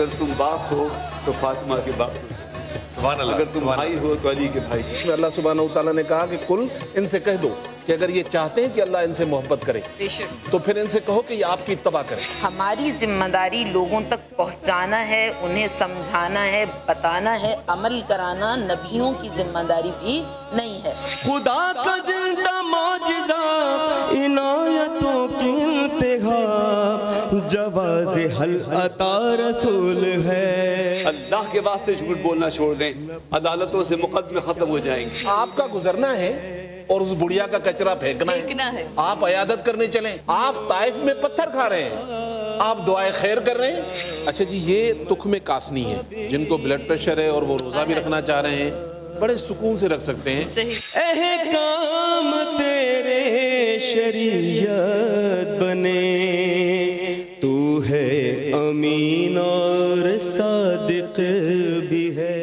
اگر تم باپ ہو تو فاطمہ کے باپ ہو، سبحان اللہ، اگر تم بھائی ہو تو علی کے بھائی۔ اللہ سبحانہ وتعالیٰ نے کہا کہ کل ان سے کہہ دو کہ اگر یہ چاہتے ہیں کہ اللہ ان سے محبت کرے تو پھر ان سے کہو کہ یہ آپ کی اتباع کرے۔ ہماری ذمہ داری لوگوں تک پہنچانا ہے، انہیں سمجھانا ہے، بتانا ہے، عمل کرانا نبیوں کی ذمہ داری بھی نہیں ہے۔ خدا کا زندہ معجزہ عنایتوں کی انتہا، جواز حل عطا رسول ہے۔ اللہ کے واسطے جھوٹ بولنا چھوڑ دیں، عدالتوں سے مقدمے ختم ہو جائیں گے۔ آپ کا گزرنا ہے اور اس بڑھیا کا کچرا پھینکنا ہے، آپ عیادت کرنے چلیں، آپ طائف میں پتھر کھا رہے ہیں، آپ دعائے خیر کر رہے ہیں۔ اچھا جی، یہ تخم کاسنی ہے، جن کو بلڈ پریشر ہے اور وہ روزہ بھی رکھنا چاہ رہے ہیں، بڑے سکون سے رکھ سکتے ہیں۔ احکام تیرے شریعت بنے، تو ہے امین اور صادق بھی ہے۔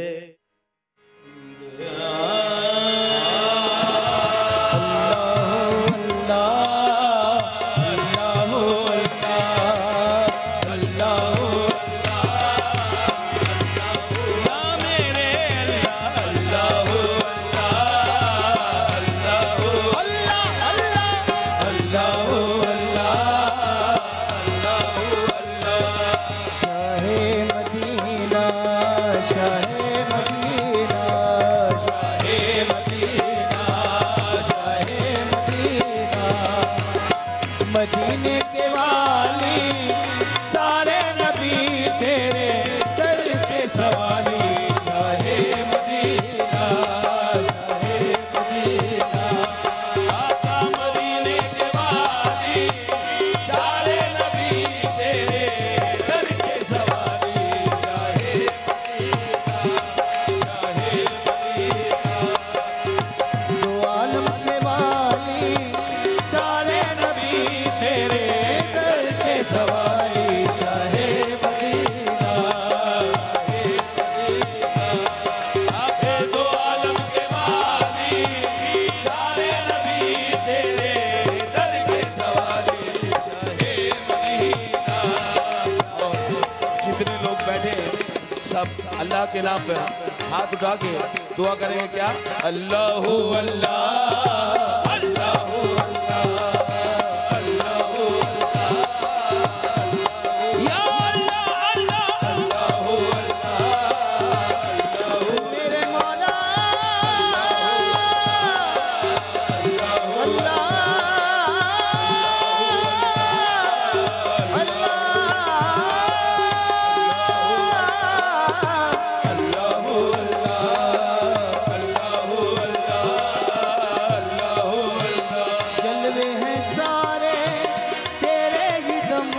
مدینے کے والی سارے نبی تیرے در کے سوالی، شاہ مدینہ، شاہ مدینہ، آقا مدینے کے والی سارے نبی تیرے در کے سوالی، شاہ مدینہ، شاہ مدینہ، دو عالم کے والی سارے نبی تیرے در کے سوالی، شاہ مدینہ، آقا دو عالم کے والی سارے نبی تیرے در کے سوالی، شاہ مدینہ۔ جتنے لوگ بیٹھے سب اللہ کے نام پہ ہاتھ اٹھا کے دعا کریں گے کیا؟ اللہ اللہ جلوے ہیں سارے تیرے ہی دم،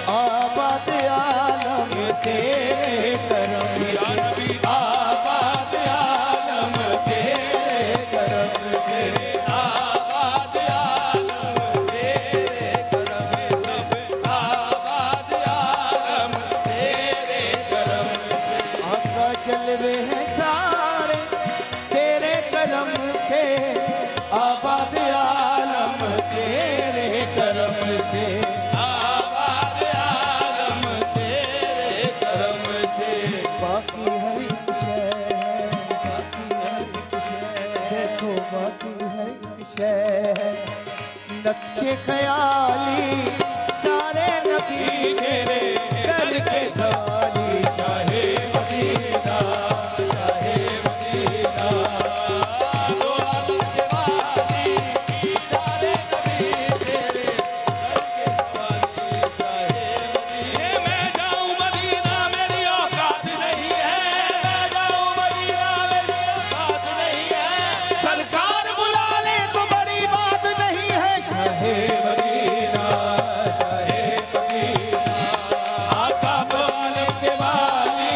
آباد عالم تیرے کرم سے، آباد عالم تیرے کرم سے، آباد عالم تیرے کرم سے، آباد عالم تیرے کرم سے، آقا جلوے ہیں سارے تیرے کرم سے، آباد عالم تیرے کرم سے، آباد عالم تیرے کرم سے، باقی ہر ایک شے ہے، باقی ہر ایک شے ہے، دیکھو باقی ہر ایک شے ہے، نقش خیالی سارے نبی تیرے در کے سوالی، شاہ مدینہ، شاہ مدینہ، دو عالم کے والی سارے نبی تیرے در کے سوالی، شاہ مدینہ۔ میں جاؤں مدینہ میری اوقات نہیں ہے، میں جاؤں مدینہ میری اوقات نہیں ہے، سرکار بلا لے تو بڑی بات نہیں ہے، شاہ مدینہ، شاہ مدینہ، آقا دو عالم کے والی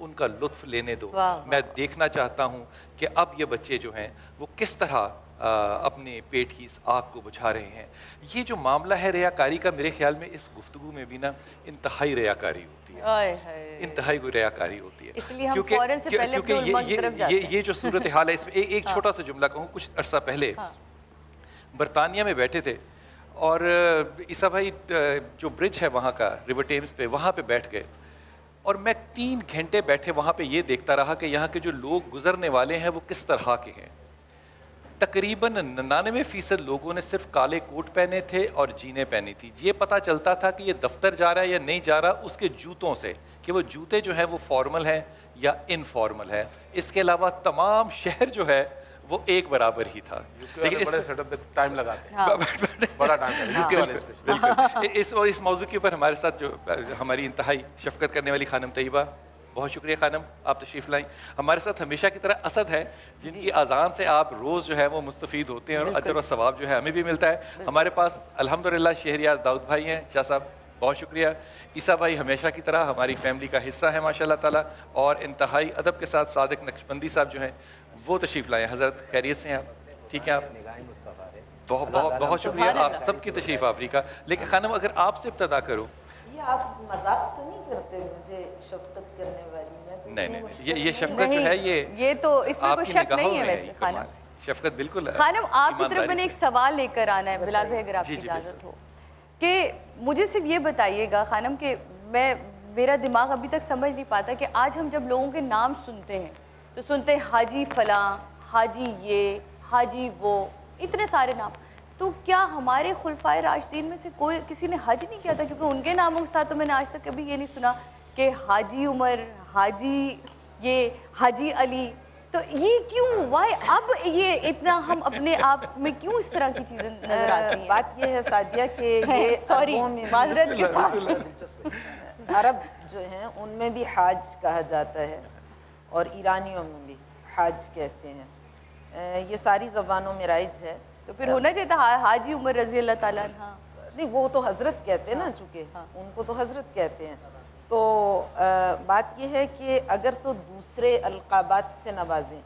ان کا لطف لینے دو. واہ. میں دیکھنا چاہتا ہوں کہ اب یہ بچے جو ہیں وہ کس طرح اپنے پیٹ کی اس آگ کو بجھا رہے ہیں. یہ جو معاملہ ہے ریاکاری کا، میرے خیال میں اس گفتگو میں بھی نا انتہائی ریاکاری ہوتی ہے، انتہائی کوئی ریاکاری ہوتی ہے. اس لیے ہم فوراً سے پہلے اپنے علماء کی طرف جاتے ہیں. یہ جو صورتحال ہے، اس میں ایک چھوٹا سا جملہ کہوں. کچھ عرصہ پہلے برطانیہ میں بیٹھے تھے اور عیسیٰ بھائی جو برج ہے وہاں کا ریور ٹیمز پہ، وہاں پہ بیٹھ گئے اور میں 3 گھنٹے بیٹھے وہاں پہ یہ دیکھتا رہا کہ یہاں کے جو لوگ گزرنے والے ہیں وہ کس طرح کے ہیں. تقریباً 99% لوگوں نے صرف کالے کوٹ پہنے تھے اور جینیں پہنی تھی. یہ پتہ چلتا تھا کہ یہ دفتر جا رہا ہے یا نہیں جا رہا اس کے جوتوں سے، کہ وہ جوتے جو ہیں وہ فارمل ہیں یا انفارمل ہے. اس کے علاوہ تمام شہر جو ہے وہ ایک برابر ہی تھا. لیکن بڑے سیٹ اپ پہ ٹائم لگاتے ہیں، بڑا ٹائم لگتا ہے یو کے والے بالکل. اس موضوع کے اوپر ہمارے ساتھ جو ہماری انتہائی شفقت کرنے والی خانم طیبہ، بہت شکریہ خانم، آپ تشریف لائیں. ہمارے ساتھ ہمیشہ کی طرح اسد ہے جن کی اذان سے آپ روز جو ہے وہ مستفید ہوتے ہیں اور اجر و ثواب جو ہے ہمیں بھی ملتا ہے. ہمارے پاس الحمدللہ شہریار داؤد بھائی ہیں. شاہ صاحب بہت شکریہ. عیسیٰ بھائی ہمیشہ کی طرح ہماری فیملی کا حصہ ہے ماشاء اللہ تعالیٰ. اور انتہائی ادب کے ساتھ صادق نقشبندی صاحب جو ہیں وہ تشریف لائیں. حضرت خیریت سے ہیں آپ؟ ٹھیک ہے آپ؟ بہت بہت بہت شکریہ آپ سب کی تشریف آوری کا. لیکن خانم اگر آپ سے ابتدا کروں. یہ آپ مذاق تو نہیں کرتے مجھے شفقت کرنے والی؟ نہیں، یہ شفقت جو ہے یہ تو اس میں کوئی شک نہیں ہے. ویسے خانم شفقت بالکل ہے. خانم آپ کی طرف میں نے ایک سوال لے کر آنا ہے بلال بھائی اگر آپ کی اجازت ہو، کہ مجھے صرف یہ بتائیے گا خانم کہ میرا دماغ ابھی تک سمجھ نہیں پاتا کہ آج ہم جب لوگوں کے نام سنتے ہیں تو سنتے ہیں حاجی فلاں، حاجی یہ، حاجی وہ، اتنے سارے نام. تو کیا ہمارے خلفائے راشدین میں سے کسی نے حج نہیں کیا تھا؟ کیونکہ ان کے ناموں کے ساتھ تو میں نے آج تک کبھی یہ نہیں سنا کہ حاجی عمر، حاجی یہ، حاجی علی. تو یہ کیوں وائی اب یہ اتنا ہم اپنے آپ میں کیوں اس طرح کی چیزیں نظر آتی ہیں؟ بات یہ ہے سعدیہ کہ یہ سوری معذرت کے ساتھ عرب جو ہیں ان میں بھی حاج کہا جاتا ہے اور ایرانیوں میں بھی حاج کہتے ہیں. یہ ساری زبانوں میں رائج ہے. تو پھر ہونا چاہیے تھا حاجی عمر رضی اللہ تعالیٰ عنہ. نہیں وہ تو حضرت کہتے ہیں نا، چونکہ ان کو تو حضرت کہتے ہیں. تو بات یہ ہے کہ اگر تو دوسرے القابات سے نوازیں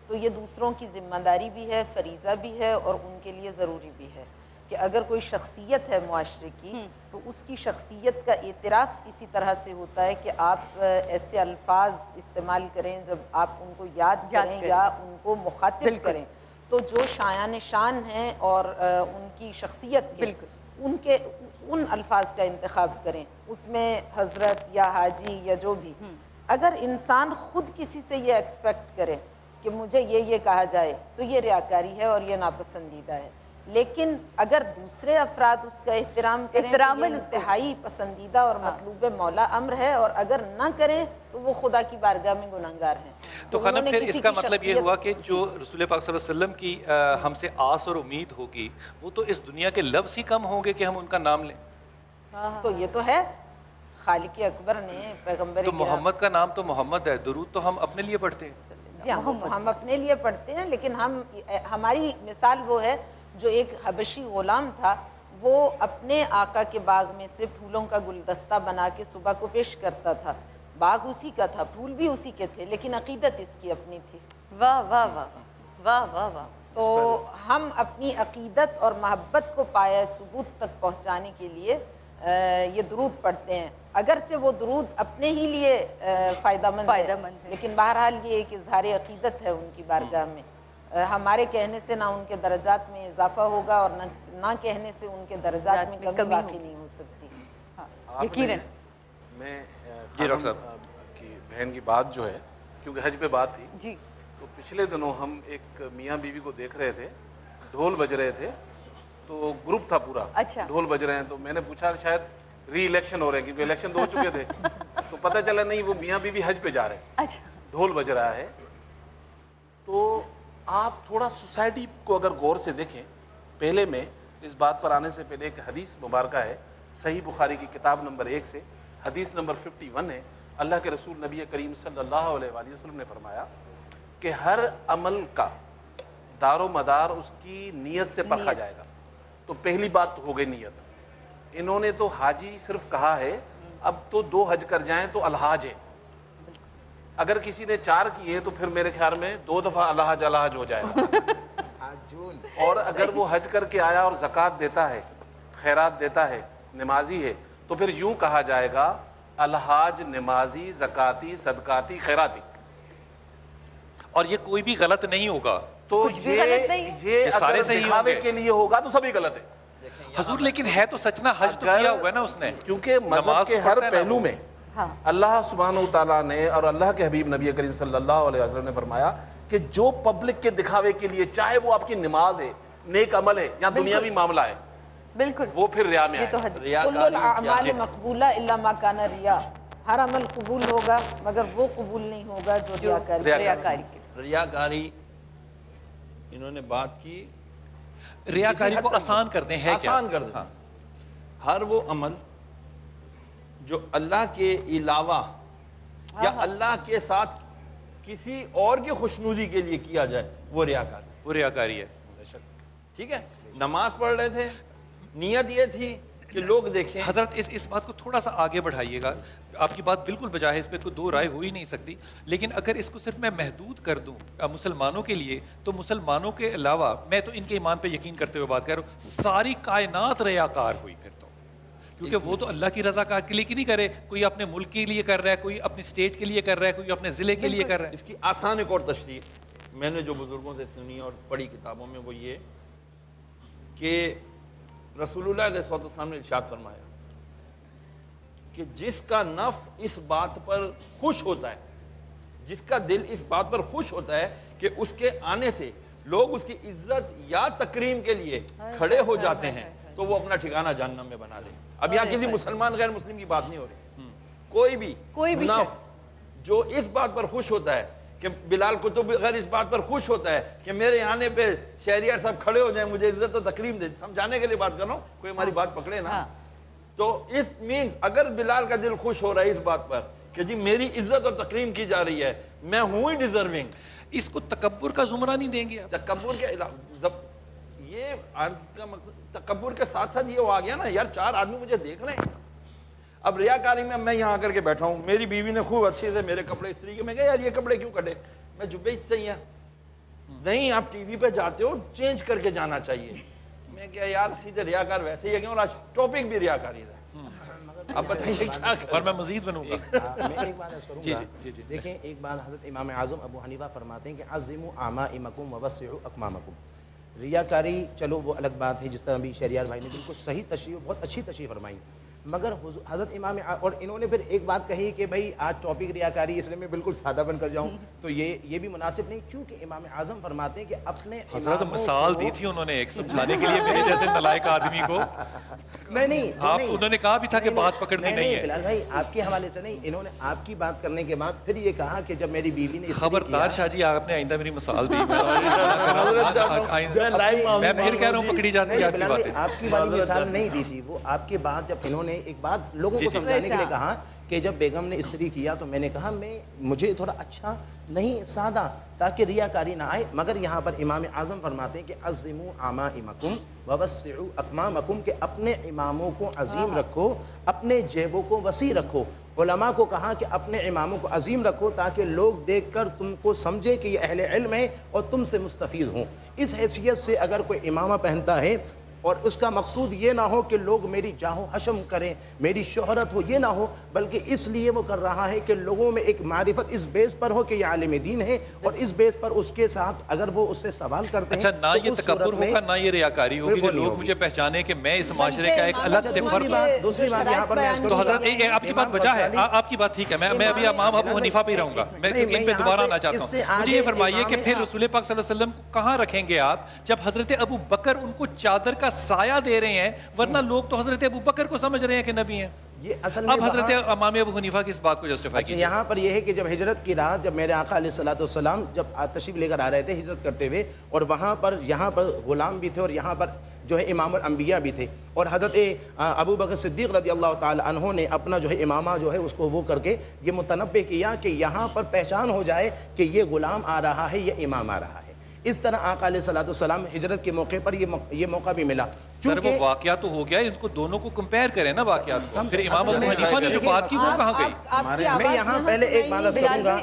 تو یہ دوسروں کی ذمہ داری بھی ہے، فریضہ بھی ہے اور ان کے لیے ضروری بھی ہے کہ اگر کوئی شخصیت ہے معاشرے کی تو اس کی شخصیت کا اعتراف اسی طرح سے ہوتا ہے کہ آپ ایسے الفاظ استعمال کریں جب آپ ان کو یاد کریں یا ان کو مخاطب کریں تو جو شایان شان ہیں اور ان کی شخصیت کے ان الفاظ کا انتخاب کریں. اس میں حضرت یا حاجی یا جو بھی. اگر انسان خود کسی سے یہ ایکسپیکٹ کرے کہ مجھے یہ کہا جائے تو یہ ریاکاری ہے اور یہ ناپسندیدہ ہے. لیکن اگر دوسرے افراد اس کا احترام کریں تو یہ انتہائی پسندیدہ اور مطلوب مولا امر ہے، اور اگر نہ کریں تو وہ خدا کی بارگاہ میں گناہگار ہیں. تو خانم پھر اس کا مطلب یہ ہوا کہ جو رسول پاک صلی اللہ علیہ وسلم کی ہم سے آس اور امید ہوگی وہ تو اس دنیا کے لفظ ہی کم ہوں گے کہ ہم ان کا نام لیں. تو یہ تو ہے خالق اکبر نے پیغمبر تو محمد کا نام تو محمد ہے، درود تو ہم اپنے لیے پڑھتے ہیں. جی ہم اپنے لیے پڑھتے ہیں، لیکن ہماری مثال وہ ہے جو ایک حبشی غلام تھا، وہ اپنے آقا کے باغ میں سے پھولوں کا گلدستہ بنا کے صبح کو پیش کرتا تھا. باغ اسی کا تھا، پھول بھی اسی کے تھے، لیکن عقیدت اس کی اپنی تھی. واہ واہ واہ واہ واہ واہ. تو ہم اپنی عقیدت اور محبت کو پایہ ثبوت تک پہنچانے کے لیے یہ درود پڑھتے ہیں، اگرچہ وہ درود اپنے ہی لیے فائدہ مند ہے، لیکن بہرحال یہ ایک اظہار عقیدت ہے ان کی بارگاہ میں. ہمارے کہنے سے نہ ان کے درجات میں اضافہ ہوگا اور نہ کہنے سے ان کے درجات میں کمی واقع نہیں ہو سکتی. یقیناً میں کی بہن کی بات جو ہے، کیونکہ حج پہ بات تھی جی، تو پچھلے دنوں ہم ایک میاں بیوی کو دیکھ رہے تھے، ڈھول بج رہے تھے، تو گروپ تھا پورا، ڈھول بج رہے ہیں. تو میں نے پوچھا شاید ری الیکشن ہو رہے ہیں کیونکہ الیکشن تو ہو چکے تھے. تو پتہ چلا نہیں، وہ میاں بیوی حج پہ جا رہے ہیں، ڈھول بج رہا ہے. تو آپ تھوڑا سوسائٹی کو اگر غور سے دیکھیں، پہلے میں اس بات پر آنے سے پہلے ایک حدیث مبارکہ ہے صحیح بخاری کی کتاب نمبر 1 سے، حدیث نمبر 51 ہے. اللہ کے رسول نبی کریم صلی اللہ علیہ وآلہ وسلم نے فرمایا کہ ہر عمل کا دار و مدار اس کی نیت سے پرکھا جائے گا. تو پہلی بات ہو گئی نیت. انہوں نے تو حاجی صرف کہا ہے، اب تو 2 حج کر جائیں تو الحاج ہے. اگر کسی نے 4 کیے تو پھر میرے خیال میں 2 دفعہ الحج الحج ہو جائے گا اور اگر وہ حج کر کے آیا اور زکوٰۃ دیتا ہے، خیرات دیتا ہے، نمازی ہے، تو پھر یوں کہا جائے گا الحاج نمازی زکاتی صدقاتی خیراتی، اور یہ کوئی بھی غلط نہیں ہوگا. تو یہ سارے اگر صحیح دکھاوے ہوں گے کے لیے ہوگا تو سبھی غلط ہے حضور. لیکن ہے تو سچ نا، حج تو کیا ہوا ہے نا اس نے. کیونکہ مذہب کے ہر پہلو میں اللہ سبحانہ و تعالیٰ نے اور اللہ کے حبیب نبی کریم صلی اللہ علیہ وسلم نے فرمایا کہ جو پبلک کے دکھاوے کے لیے، چاہے وہ آپ کی نماز ہے، نیک عمل ہے یا دنیاوی معاملہ ہے، بالکل وہ پھر ریا میں آئے. کل الاعمال مقبولہ الا ما کان ریا، ہر عمل قبول ہوگا مگر وہ قبول نہیں ہوگا جو ریاکاری. ریاکاری انہوں نے بات کی، ریاکاری کو آسان کر دیں، ہے کیا؟ آسان کر دیں. ہر وہ عمل جو اللہ کے علاوہ یا اللہ کے ساتھ کسی اور کی خوشنودی کے لیے کیا جائے وہ ریاکاری، وہ ریاکاری ہے. ٹھیک ہے، نماز پڑھ رہے تھے، نیت یہ تھی کہ لوگ دیکھیں. حضرت اس بات کو تھوڑا سا آگے بڑھائیے گا. آپ کی بات بالکل بجا ہے، اس پہ کوئی 2 رائے ہو ہی نہیں سکتی. لیکن اگر اس کو صرف میں محدود کر دوں مسلمانوں کے لیے، تو مسلمانوں کے علاوہ، میں تو ان کے ایمان پہ یقین کرتے ہوئے بات کر رہا ہوں، ساری کائنات ریاکار ہوئی پھر تو. کیونکہ وہ تو اللہ کی رضا کے لیے نہیں کرے، کوئی اپنے ملک کے لیے کر رہا ہے، کوئی اپنی اسٹیٹ کے لیے کر رہا ہے، کوئی اپنے ضلع کے لیے کر رہا ہے. اس کی آسان ایک اور تشریح میں نے جو بزرگوں سے سنی اور پڑھی کتابوں میں وہ یہ کہ رسول اللہ علیہ السلام نے ارشاد فرمایا کہ جس کا نفس اس بات پر خوش ہوتا ہے، جس کا دل اس بات پر خوش ہوتا ہے کہ اس کے آنے سے لوگ اس کی عزت یا تکریم کے لیے کھڑے ہو جاتے ہیں، تو وہ اپنا ٹھکانہ جہنم میں بنا لے. اب یہاں کسی مسلمان غیر مسلم کی بات نہیں ہو رہی، کوئی بھی نفس جو اس بات پر خوش ہوتا ہے کہ بلال قطب اگر اس بات پر خوش ہوتا ہے کہ میرے آنے پہ شہریار صاحب کھڑے ہو جائیں، مجھے عزت و تکریم دے، سمجھانے کے لیے بات کر رہا ہوں، کوئی ہماری بات پکڑے نا. تو اس مینز اگر بلال کا دل خوش ہو رہا ہے اس بات پر کہ جی میری عزت اور تکریم کی جا رہی ہے، میں ہوں ہی ڈیزرونگ، اس کو تکبر کا زمرہ نہیں دیں گے. تکبر کے یہ عرض کا مقصد تکبر کے ساتھ ساتھ یہ ہو آ گیا نا، یار 4 آدمی مجھے دیکھ رہے ہیں. اب ریاکاری میں یہاں آ کر کے بیٹھا ہوں، میری بیوی نے خوب اچھے سے میرے کپڑے استری کے، میں کہا یار یہ کپڑے کیوں کٹے، میں جبے چاہیے. نہیں، آپ ٹی وی پہ جاتے ہو چینج کر کے جانا چاہیے. میں کہا یار سیدھے ریاکار ویسے ہی ہے کہ اور آج ٹاپک بھی ریاکاری تھا. اب بتائیے کیا کریں. اور میں مزید بنوں گا. میں ایک بات عرض کروں گا. دیکھیں ایک بات حضرت امام اعظم ابو حنیفہ فرماتے ہیں کہ عظموا اعمائمکم ووسعوا اکمامکم. ریاکاری چلو وہ الگ بات ہے، جس طرح ابھی شہریار بھائی نے بالکل صحیح تشریح، بہت اچھی تشریح فرمائی. مگر حضرت امام اور انہوں نے پھر ایک بات کہی کہ بھائی آج ٹاپک ریاکاری، اس لیے میں بالکل سادہ بن کر جاؤں تو یہ بھی مناسب نہیں، کیونکہ امام اعظم فرماتے ہیں کہ اپنے حضرت مثال دی تھی انہوں نے ایک سمجھانے کے لیے میرے جیسے نالائق آدمی کو. نہیں انہوں نے کہا بھی تھا کہ بات پکڑنی نہیں ہے. بلال بھائی آپ کے حوالے سے نہیں، انہوں نے آپ کی بات کرنے کے بعد پھر یہ کہا کہ جب میری بیوی نے خبردار شاہ جی، آپ نے آئندہ میری مثال دی. میں پھر کہہ رہا ہوں پکڑی جاتی ہے. آپ کی والی مثال نہیں دی تھی، وہ آپ کے بعد جب انہوں نے ایک بات لوگوں کو سمجھانے کے لیے کہا کہ جب بیگم نے استری کیا تو میں نے کہا مجھے تھوڑا اچھا نہیں، سادہ، تاکہ ریاکاری نہ آئے. مگر یہاں پر امام اعظم فرماتے ہیں کہ عظموا اعمائمکم ووسعوا اکمامکم، کہ اپنے اماموں کو عظیم رکھو، اپنے جیبوں کو وسیع رکھو. علماء کو کہا کہ اپنے اماموں کو عظیم رکھو تاکہ لوگ دیکھ کر تم کو سمجھے کہ یہ اہل علم ہے اور تم سے مستفیض ہوں. اس حیثیت سے اگر کوئی امامہ پہنتا ہے اور اس کا مقصود یہ نہ ہو کہ لوگ میری جاہ و حشم کریں، میری شہرت ہو، یہ نہ ہو، بلکہ اس لیے وہ کر رہا ہے کہ لوگوں میں ایک معرفت اس بیس پر ہو کہ یہ عالم دین ہے، اور اس بیس پر اس کے ساتھ اگر وہ اس سے سوال کرتے ہیں. اچھا، نہ یہ تکبر ہوگا نہ یہ ریاکاری ہوگی کہ لوگ مجھے پہچانے کہ میں اس معاشرے کا ایک الگ سے فرد. دوسری بات یہاں پر تو حضرت آپ کی بات بجا ہے، آپ کی بات ٹھیک ہے. میں ابھی امام ابو حنیفہ پہ ہی رہوں گا، میں ان پہ دوبارہ آنا چاہتا ہوں. مجھے یہ فرمائیے کہ پھر رسول پاک صلی اللہ علیہ وسلم کو کہاں رکھیں گے آپ جب حضرت ابو بکر ان کو چادر کا سایہ دے رہے ہیں، ورنہ لوگ تو حضرت ابو بکر کو سمجھ رہے ہیں کہ نبی ہیں. اب حضرت امام ابو حنیفہ کی اس بات کو جسٹیفائی کیجئے. یہاں پر یہ ہے کہ جب ہجرت کی رات، جب میرے آقا علیہ الصلوۃ والسلام جب تشریف لے کر آ رہے تھے ہجرت کرتے ہوئے، اور وہاں پر یہاں پر غلام بھی تھے اور یہاں پر جو ہے امام الانبیاء بھی تھے، اور حضرت ابو بکر صدیق رضی اللہ تعالی عنہ نے اپنا جو ہے امامہ جو ہے اس کو وہ کر کے یہ متنبہ کیا کہ یہاں پر پہچان ہو جائے کہ یہ غلام آ رہا ہے، یہ امام آ رہا ہے. اس طرح آقا علیہ الصلوۃ والسلام ہجرت کے موقع پر یہ موقع بھی ملا. سر وہ واقعہ تو ہو گیا, ان کو دونوں کو کمپیئر کریں نا واقعات کو. پھر امام ابو حنیفہ نے جو بات کی وہ کہاں گئی؟ میں یہاں پہلے ایک بات عرض کروں گا,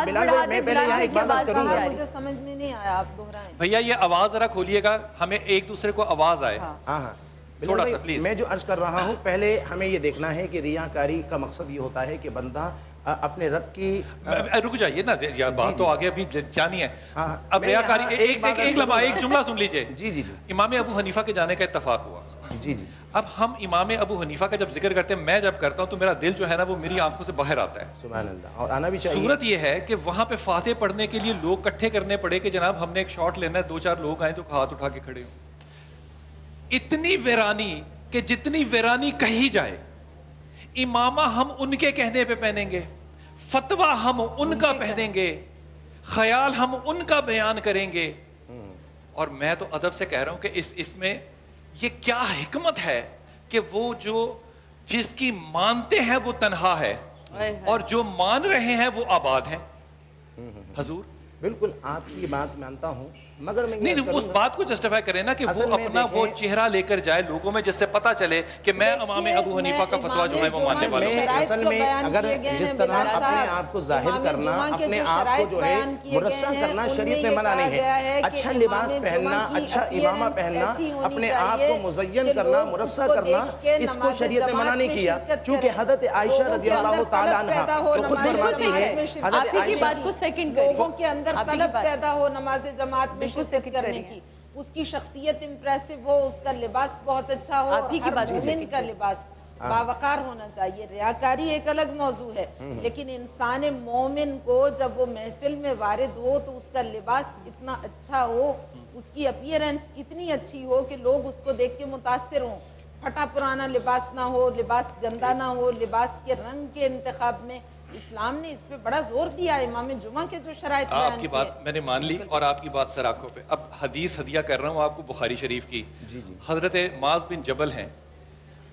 بلال بھائی میں پہلے یہاں ایک بات عرض کروں گا, مجھے سمجھ میں نہیں آیا, آپ دہرائیں. بھیا یہ آواز ذرا کھولیے گا, ہمیں ایک دوسرے کو آواز آئے. ہاں تھوڑا سا پلیز. میں جو عرض کر رہا ہوں, پہلے ہمیں یہ دیکھنا ہے کہ ریاکاری کا مقصد یہ ہوتا ہے کہ بندہ اپنے رب کی, رک جائیے نا یار, بات تو آگے ابھی جانی ہے. اب ریاکاری, ایک لمحہ ایک جملہ سن لیجئے. جی امام ابو حنیفہ کے جانے کا اتفاق ہوا. جی اب ہم امام ابو حنیفہ کا جب ذکر کرتے ہیں, میں جب کرتا ہوں تو میرا دل جو ہے نا وہ میری آنکھوں سے باہر آتا ہے. سبحان اللہ, اور آنا بھی چاہیے. صورت یہ ہے کہ وہاں پہ فاتح پڑھنے کے لیے لوگ اکٹھے کرنے پڑے کہ جناب ہم نے ایک شاٹ لینا ہے, 2-4 لوگ آئیں تو ہاتھ اٹھا کے کھڑے ہوں. اتنی ویرانی کہ جتنی ویرانی کہی جائے, امامہ ہم ان کے کہنے پہ پہنیں گے, فتویٰ ہم ان کا پہنیں گے, خیال ہم ان کا بیان کریں گے. اور میں تو ادب سے کہہ رہا ہوں کہ اس میں یہ کیا حکمت ہے کہ وہ جو جس کی مانتے ہیں وہ تنہا ہے اور جو مان رہے ہیں وہ آباد ہیں. حضور بالکل آپ کی بات مانتا ہوں, مگر میں نہیں اس بات کو جسٹیفائی کریں نا کہ وہ اپنا وہ چہرہ لے کر جائے لوگوں میں, جس سے پتہ چلے کہ میں امام ابو حنیفہ کا فتویٰ جو ہے وہ ماننے والا ہوں. اصل میں اگر جس طرح اپنے آپ کو ظاہر کرنا, اپنے آپ کو جو ہے مرصع کرنا شریعت میں منع نہیں ہے. اچھا لباس پہننا, اچھا امامہ پہننا, اپنے آپ کو مزین کرنا, مرصع کرنا, اس کو شریعت نے منع نہیں کیا. چونکہ حضرت عائشہ رضی اللہ تعالیٰ عنہا تو خود فرماتی ہے, حضرت عائشہ لوگوں کے اندر طلب پیدا ہو نماز جماعت میں شرکت کرنے کی, اس کی شخصیت امپریسو ہو, اس کا لباس بہت اچھا ہو, ہر مومن کا لباس باوقار ہونا چاہیے. ریاکاری ایک الگ موضوع ہے, لیکن انسان مومن کو جب وہ محفل میں وارد ہو تو اس کا لباس اتنا اچھا ہو, اس کی اپیرنس اتنی اچھی ہو کہ لوگ اس کو دیکھ کے متاثر ہوں. پھٹا پرانا لباس نہ ہو, لباس گندا نہ ہو, لباس کے رنگ کے انتخاب میں اسلام نے اس پہ بڑا زور دیا ہے. امام جمعہ کے جو شرائط بیان آپ کی بات میں نے مان لی اور آپ کی بات سر آنکھوں پہ. اب حدیث ہدیہ کر رہا ہوں آپ کو بخاری شریف کی. حضرت معاذ بن جبل ہیں,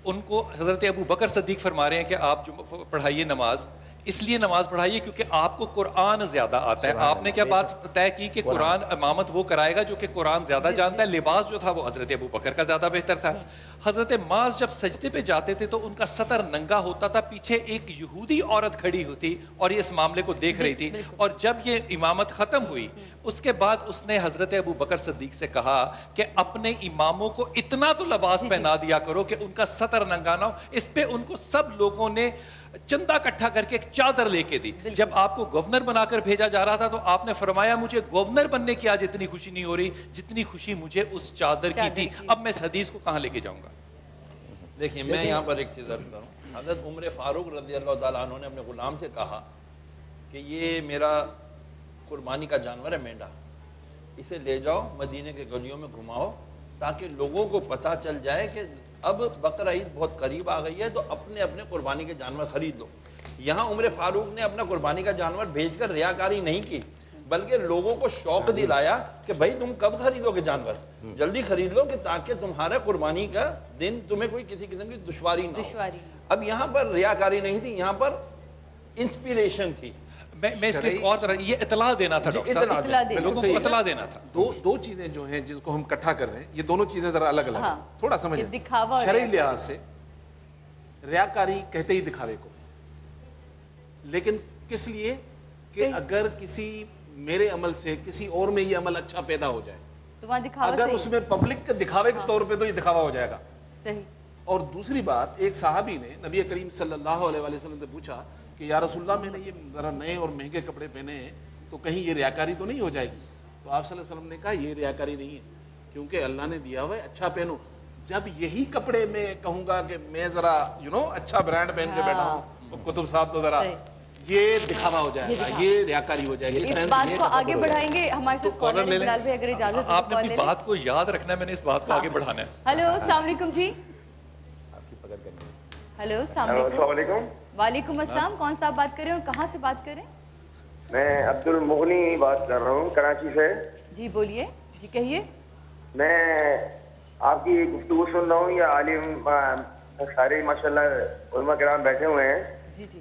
ان کو حضرت ابو بکر صدیق فرما رہے ہیں کہ آپ جو پڑھائیے نماز, اس لیے نماز پڑھائیے کیونکہ آپ کو قرآن زیادہ آتا ہے. آپ نے کیا بات طے کی کہ قرآن امامت وہ کرائے گا جو کہ قرآن زیادہ جانتا ہے. لباس جو تھا وہ حضرت ابو بکر کا زیادہ بہتر تھا. حضرت معاذ جب سجدے پہ جاتے تھے تو ان کا سطر ننگا ہوتا تھا, پیچھے ایک یہودی عورت کھڑی ہوتی اور یہ اس معاملے کو دیکھ رہی تھی. اور جب یہ امامت ختم ہوئی اس کے بعد اس نے حضرت ابو بکر صدیق سے کہا کہ اپنے اماموں کو اتنا تو لباس پہنا دیا کرو کہ ان کا سطر ننگا نہ ہو. اس پہ ان کو سب لوگوں نے چندہ اکٹھا کر کے ایک چادر لے کے دی. جب آپ کو گورنر بنا کر بھیجا جا رہا تھا تو آپ نے فرمایا مجھے گورنر بننے کی آج اتنی خوشی نہیں ہو رہی جتنی خوشی مجھے اس چادر کی تھی. اب میں اس حدیث کو کہاں لے کے جاؤں گا؟ دیکھیں میں یہاں پر ایک چیز عرض کروں. حضرت عمر فاروق رضی اللہ تعالیٰ عنہ نے اپنے غلام سے کہا کہ یہ میرا قربانی کا جانور ہے مینڈا, اسے لے جاؤ مدینے کے گلیوں میں گھماؤ تاکہ لوگوں کو پتہ چل جائے کہ اب بقرہ عید بہت قریب آ گئی ہے تو اپنے اپنے قربانی کے جانور خرید لو. یہاں عمر فاروق نے اپنا قربانی کا جانور بھیج کر ریاکاری نہیں کی بلکہ لوگوں کو شوق دلایا کہ بھائی تم کب خریدو گے جانور, جلدی خرید لو کہ تاکہ تمہارا قربانی کا دن تمہیں کوئی کسی قسم کی دشواری نہ ہو. اب یہاں پر ریاکاری نہیں تھی, یہاں پر انسپیریشن تھی. میں اس لیے اور یہ اطلاع دینا تھا, لوگوں کو اطلاع دینا تھا. دو چیزیں جو ہیں جن کو ہم اکٹھا کر رہے ہیں, یہ دونوں چیزیں ذرا الگ الگ ہیں, تھوڑا سمجھیں. شرعی لحاظ سے ریاکاری کہتے ہی دکھاوے کو, لیکن کس لیے کہ اگر کسی میرے عمل سے کسی اور میں یہ عمل اچھا پیدا ہو جائے, اگر اس میں پبلک کے دکھاوے کے طور پہ تو یہ دکھاوا ہو جائے گا. اور دوسری بات, ایک صحابی نے نبی کریم صلی اللہ علیہ وسلم سے پوچھا کہ یا رسول اللہ میں نے یہ ذرا نئے اور مہنگے کپڑے پہنے ہیں تو کہیں یہ ریاکاری تو نہیں ہو جائے گی؟ تو آپ صلی اللہ علیہ وسلم نے کہا یہ ریاکاری نہیں ہے, کیونکہ اللہ نے دیا ہوا ہے اچھا پہنو. جب یہی کپڑے میں کہوں گا کہ میں ذرا اچھا برانڈ پہن کے بیٹھا ہوں, کتب صاحب تو ذرا یہ دکھاوا ہو جائے گا, یہ ریاکاری ہو جائے گی. اس بات کو آگے بڑھائیں گے. ہمارے ساتھ کالر ہے بلال بھائی, اگر اجازت ہے آپ نے اپنی بات کو یاد رکھنا ہے, میں نے اس بات کو آگے بڑھانا ہے. ہلو السلام علیکم جی. ہلو السلام علیکم. وعلیکم السلام. کون صاحب بات کر رہے ہیں اور کہاں سے بات کر رہے ہیں؟ میں عبد المغنی بات کر رہا ہوں کراچی سے. جی بولیے, جی کہیے. میں آپ کی گفتگو سن رہا ہوں, یا عالم سارے ماشاءاللہ علماء کرام بیٹھے ہوئے ہیں,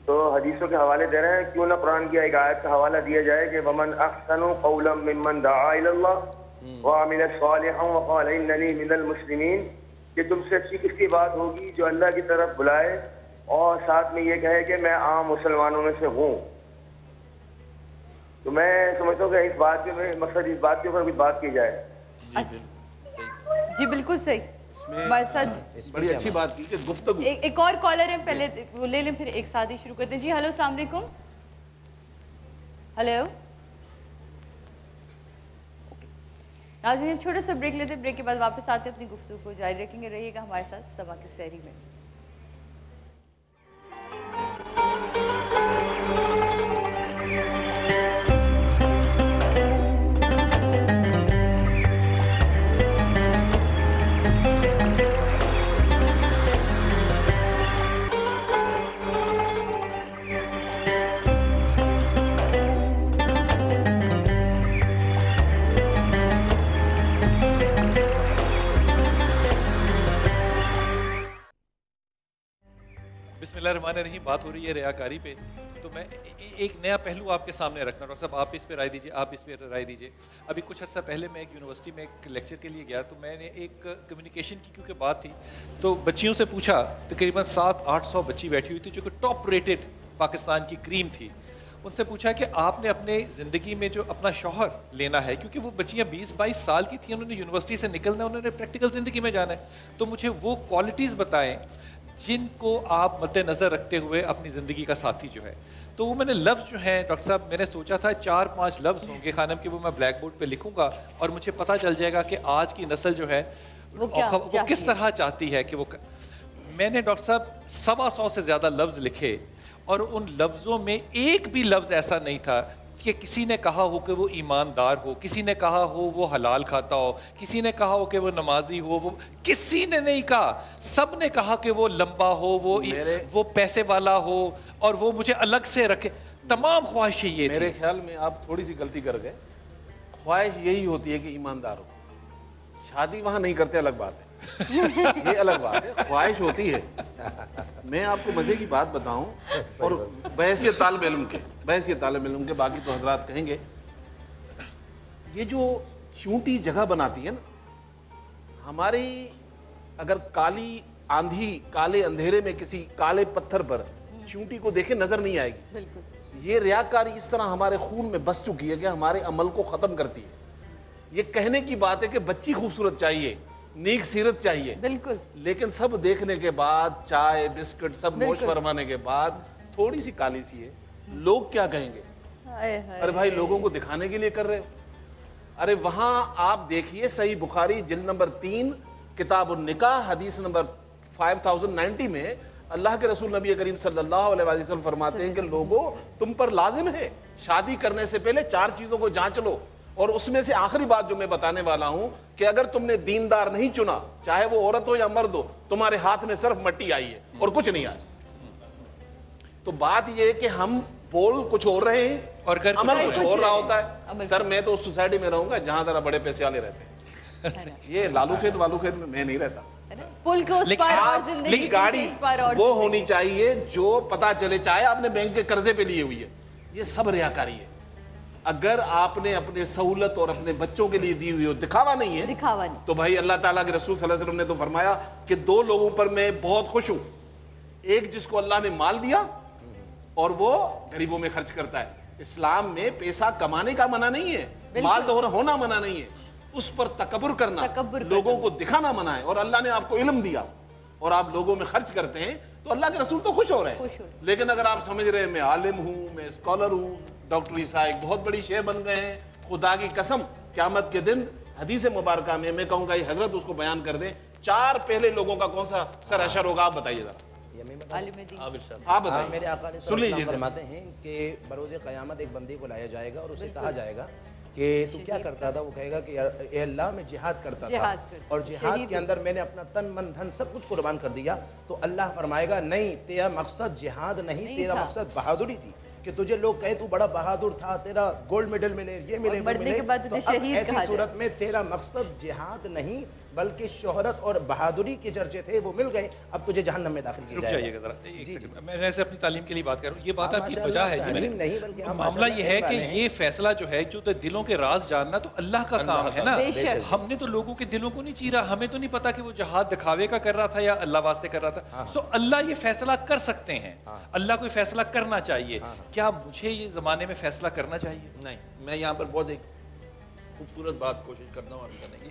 تو حدیثوں کے حوالے دے رہے ہیں، کیوں نہ قرآن کی ایک آیت کا حوالہ دیا جائے کہ ومن احسن قولا ممن دعا الی اللہ وعمل صالحا وقال اننی من المسلمین، کہ تم سے اچھی کس کی بات ہوگی جو اللہ کی طرف بلائے اور ساتھ میں یہ کہے کہ میں عام مسلمانوں میں سے ہوں. تو میں سمجھتا ہوں کہ اس بات کے مقصد اس بات کے اوپر بھی بات کی جائے. جی بالکل صحیح. بڑی اچھی بات کی کہ گفتگو. ایک اور کالر ہے، پہلے وہ لے لیں پھر ایک ساتھ ہی شروع کرتے ہیں. جی ہلو، السلام علیکم. ہلو ناظرین، چھوٹا سا بریک لیتے ہیں، بریک کے بعد واپس آتے اپنی گفتگو کو جاری رکھیں گے. رہیے گا ہمارے ساتھ صبا کی سحری میں. بسم اللہ الرحمن الرحیم. بات ہو رہی ہے ریاکاری پہ، تو میں ایک نیا پہلو آپ کے سامنے رکھنا. ڈاکٹر صاحب آپ اس پہ رائے دیجیے، آپ اس پہ رائے دیجیے. ابھی کچھ عرصہ پہلے میں ایک یونیورسٹی میں ایک لیکچر کے لیے گیا، تو میں نے ایک کمیونیکیشن کی کیونکہ بات تھی تو بچیوں سے پوچھا. تقریباً 700-800 بچی بیٹھی ہوئی تھی جو کہ ٹاپ ریٹڈ پاکستان کی کریم تھی. ان سے پوچھا کہ آپ نے اپنے زندگی میں جو اپنا شوہر لینا ہے، کیونکہ وہ بچیاں 20-22 سال کی تھیں، انہوں نے یونیورسٹی سے نکلنا ہے، انہوں نے پریکٹیکل زندگی میں جانا ہے، تو مجھے وہ کوالٹیز بتائیں جن کو آپ مد نظر رکھتے ہوئے اپنی زندگی کا ساتھی جو ہے. تو وہ میں نے لفظ جو ہیں ڈاکٹر صاحب میں نے سوچا تھا 4-5 لفظ ہوں گے خانم کے، وہ میں بلیک بورڈ پہ لکھوں گا اور مجھے پتہ چل جائے گا کہ آج کی نسل جو ہے وہ کس طرح چاہتی ہے کہ وہ. میں نے ڈاکٹر صاحب 125 سے زیادہ لفظ لکھے اور ان لفظوں میں ایک بھی لفظ ایسا نہیں تھا کہ کسی نے کہا ہو کہ وہ ایماندار ہو، کسی نے کہا ہو وہ حلال کھاتا ہو، کسی نے کہا ہو کہ وہ نمازی ہو، وہ کسی نے نہیں کہا. سب نے کہا کہ وہ لمبا ہو، وہ پیسے والا ہو اور وہ مجھے الگ سے رکھے. تمام خواہشیں یہ تھی. میرے خیال میں آپ تھوڑی سی غلطی کر گئے. خواہش یہی ہوتی ہے کہ ایماندار ہو. شادی وہاں نہیں کرتے، الگ بات ہے، یہ الگ بات ہے. خواہش ہوتی ہے. میں آپ کو مزے کی بات بتاؤں اور بحیثیت طالب علم کے باقی تو حضرات کہیں گے، یہ جو چونٹی جگہ بناتی ہے نا ہماری، اگر کالی آندھی کالے اندھیرے میں کسی کالے پتھر پر چونٹی کو دیکھے نظر نہیں آئے گی. یہ ریاکاری اس طرح ہمارے خون میں بس چکی ہے کہ ہمارے عمل کو ختم کرتی ہے. یہ کہنے کی بات ہے کہ بچی خوبصورت چاہیے، نیک سیرت چاہیے، بالکل، لیکن سب دیکھنے کے بعد چائے بسکٹ سب نوش فرمانے کے بعد تھوڑی سی کالی سی ہے، لوگ کیا کہیں گے؟ ارے بھائی لوگوں کو دکھانے کے لیے کر رہے ہو. ارے وہاں آپ دیکھیے صحیح بخاری جلد نمبر 3 کتاب النکاح حدیث نمبر 5090 میں اللہ کے رسول نبی کریم صلی اللہ علیہ وسلم فرماتے ہیں کہ لوگوں تم پر لازم ہے شادی کرنے سے پہلے 4 چیزوں کو جانچ لو، اور اس میں سے آخری بات جو میں بتانے والا ہوں کہ اگر تم نے دیندار نہیں چنا، چاہے وہ عورت ہو یا مرد ہو، تمہارے ہاتھ میں صرف مٹی آئی ہے اور کچھ نہیں آیا. تو بات یہ ہے کہ ہم بول کچھ اور رہے ہیں اور عمل کچھ اور رہا ہوتا ہے. سر میں تو اس سوسائٹی میں رہوں گا جہاں ذرا بڑے پیسے والے رہتے ہیں. یہ لالو کھیت والو کھیت میں نہیں رہتا. لیکن گاڑی وہ ہونی چاہیے جو پتا چلے، چاہے آپ نے بینک کے قرضے پہ لیے ہوئی ہے. یہ سب ریاکاری ہے. اگر آپ نے اپنے سہولت اور اپنے بچوں کے لیے دی ہوئی ہو، دکھاوا نہیں ہے تو بھائی اللہ تعالیٰ کے رسول صلی اللہ علیہ وسلم نے تو فرمایا کہ 2 لوگوں پر میں بہت خوش ہوں. ایک جس کو اللہ نے مال دیا اور وہ غریبوں میں خرچ کرتا ہے. اسلام میں پیسہ کمانے کا منع نہیں ہے، مال دور ہونا منع نہیں ہے، اس پر تکبر کرنا، لوگوں کو دکھانا منع ہے. اور اللہ نے آپ کو علم دیا اور آپ لوگوں میں خرچ کرتے ہیں تو اللہ کے رسول تو خوش ہو رہے ہیں. لیکن اگر آپ سمجھ رہے ہیں میں عالم ہوں، میں اسکالر ہوں، ڈاکٹر عیسیٰ ایک بہت بڑی شے بن گئے ہیں، خدا کی قسم قیامت کے دن حدیث مبارکہ میں کہوں گا یہ حضرت اس کو بیان کر دیں، 4 پہلے لوگوں کا کون سا سر اشر ہوگا؟ آپ بتائیے ذرا. آپ بتائیے. میرے آقا علیہ السلام فرماتے ہیں کہ بروز قیامت ایک بندے کو لایا جائے گا اور اسے کہا جائے گا کہ تو کیا کرتا تھا؟ وہ کہے گا کہ اے اللہ میں جہاد کرتا تھا اور جہاد کے اندر میں نے اپنا تن من دھن سب کچھ قربان کر دیا. تو اللہ فرمائے گا نہیں، تیرا مقصد جہاد نہیں، تیرا مقصد بہادری تھی کہ تجھے لوگ کہے تو بڑا بہادر تھا، تیرا گولڈ میڈل ملے، یہ ملے وہ ملے. تو اب ایسی صورت میں تیرا مقصد جہاد نہیں بلکہ شہرت اور بہادری کے چرچے تھے وہ مل گئے، اب تجھے جہنم میں داخل کیا رک جائے جائیے گا ذرا ایک سیکنڈ، میں ویسے اپنی تعلیم کے لیے بات کر رہا ہوں، یہ بات آپ کی وجہ ہے معاملہ یہ ہے کہ یہ فیصلہ جو ہے جو دلوں کے راز جاننا تو اللہ کا کام ہے نا، ہم نے تو لوگوں کے دلوں کو نہیں چیرا، ہمیں تو نہیں پتا کہ وہ جہاد دکھاوے کا کر رہا تھا یا اللہ واسطے کر رہا تھا، سو اللہ یہ فیصلہ کر سکتے ہیں، اللہ کو فیصلہ کرنا چاہیے، کیا مجھے یہ زمانے میں فیصلہ کرنا چاہیے؟ نہیں، میں یہاں پر بہت ایک خوبصورت بات کوشش کرتا ہوں عرض کرنے کی.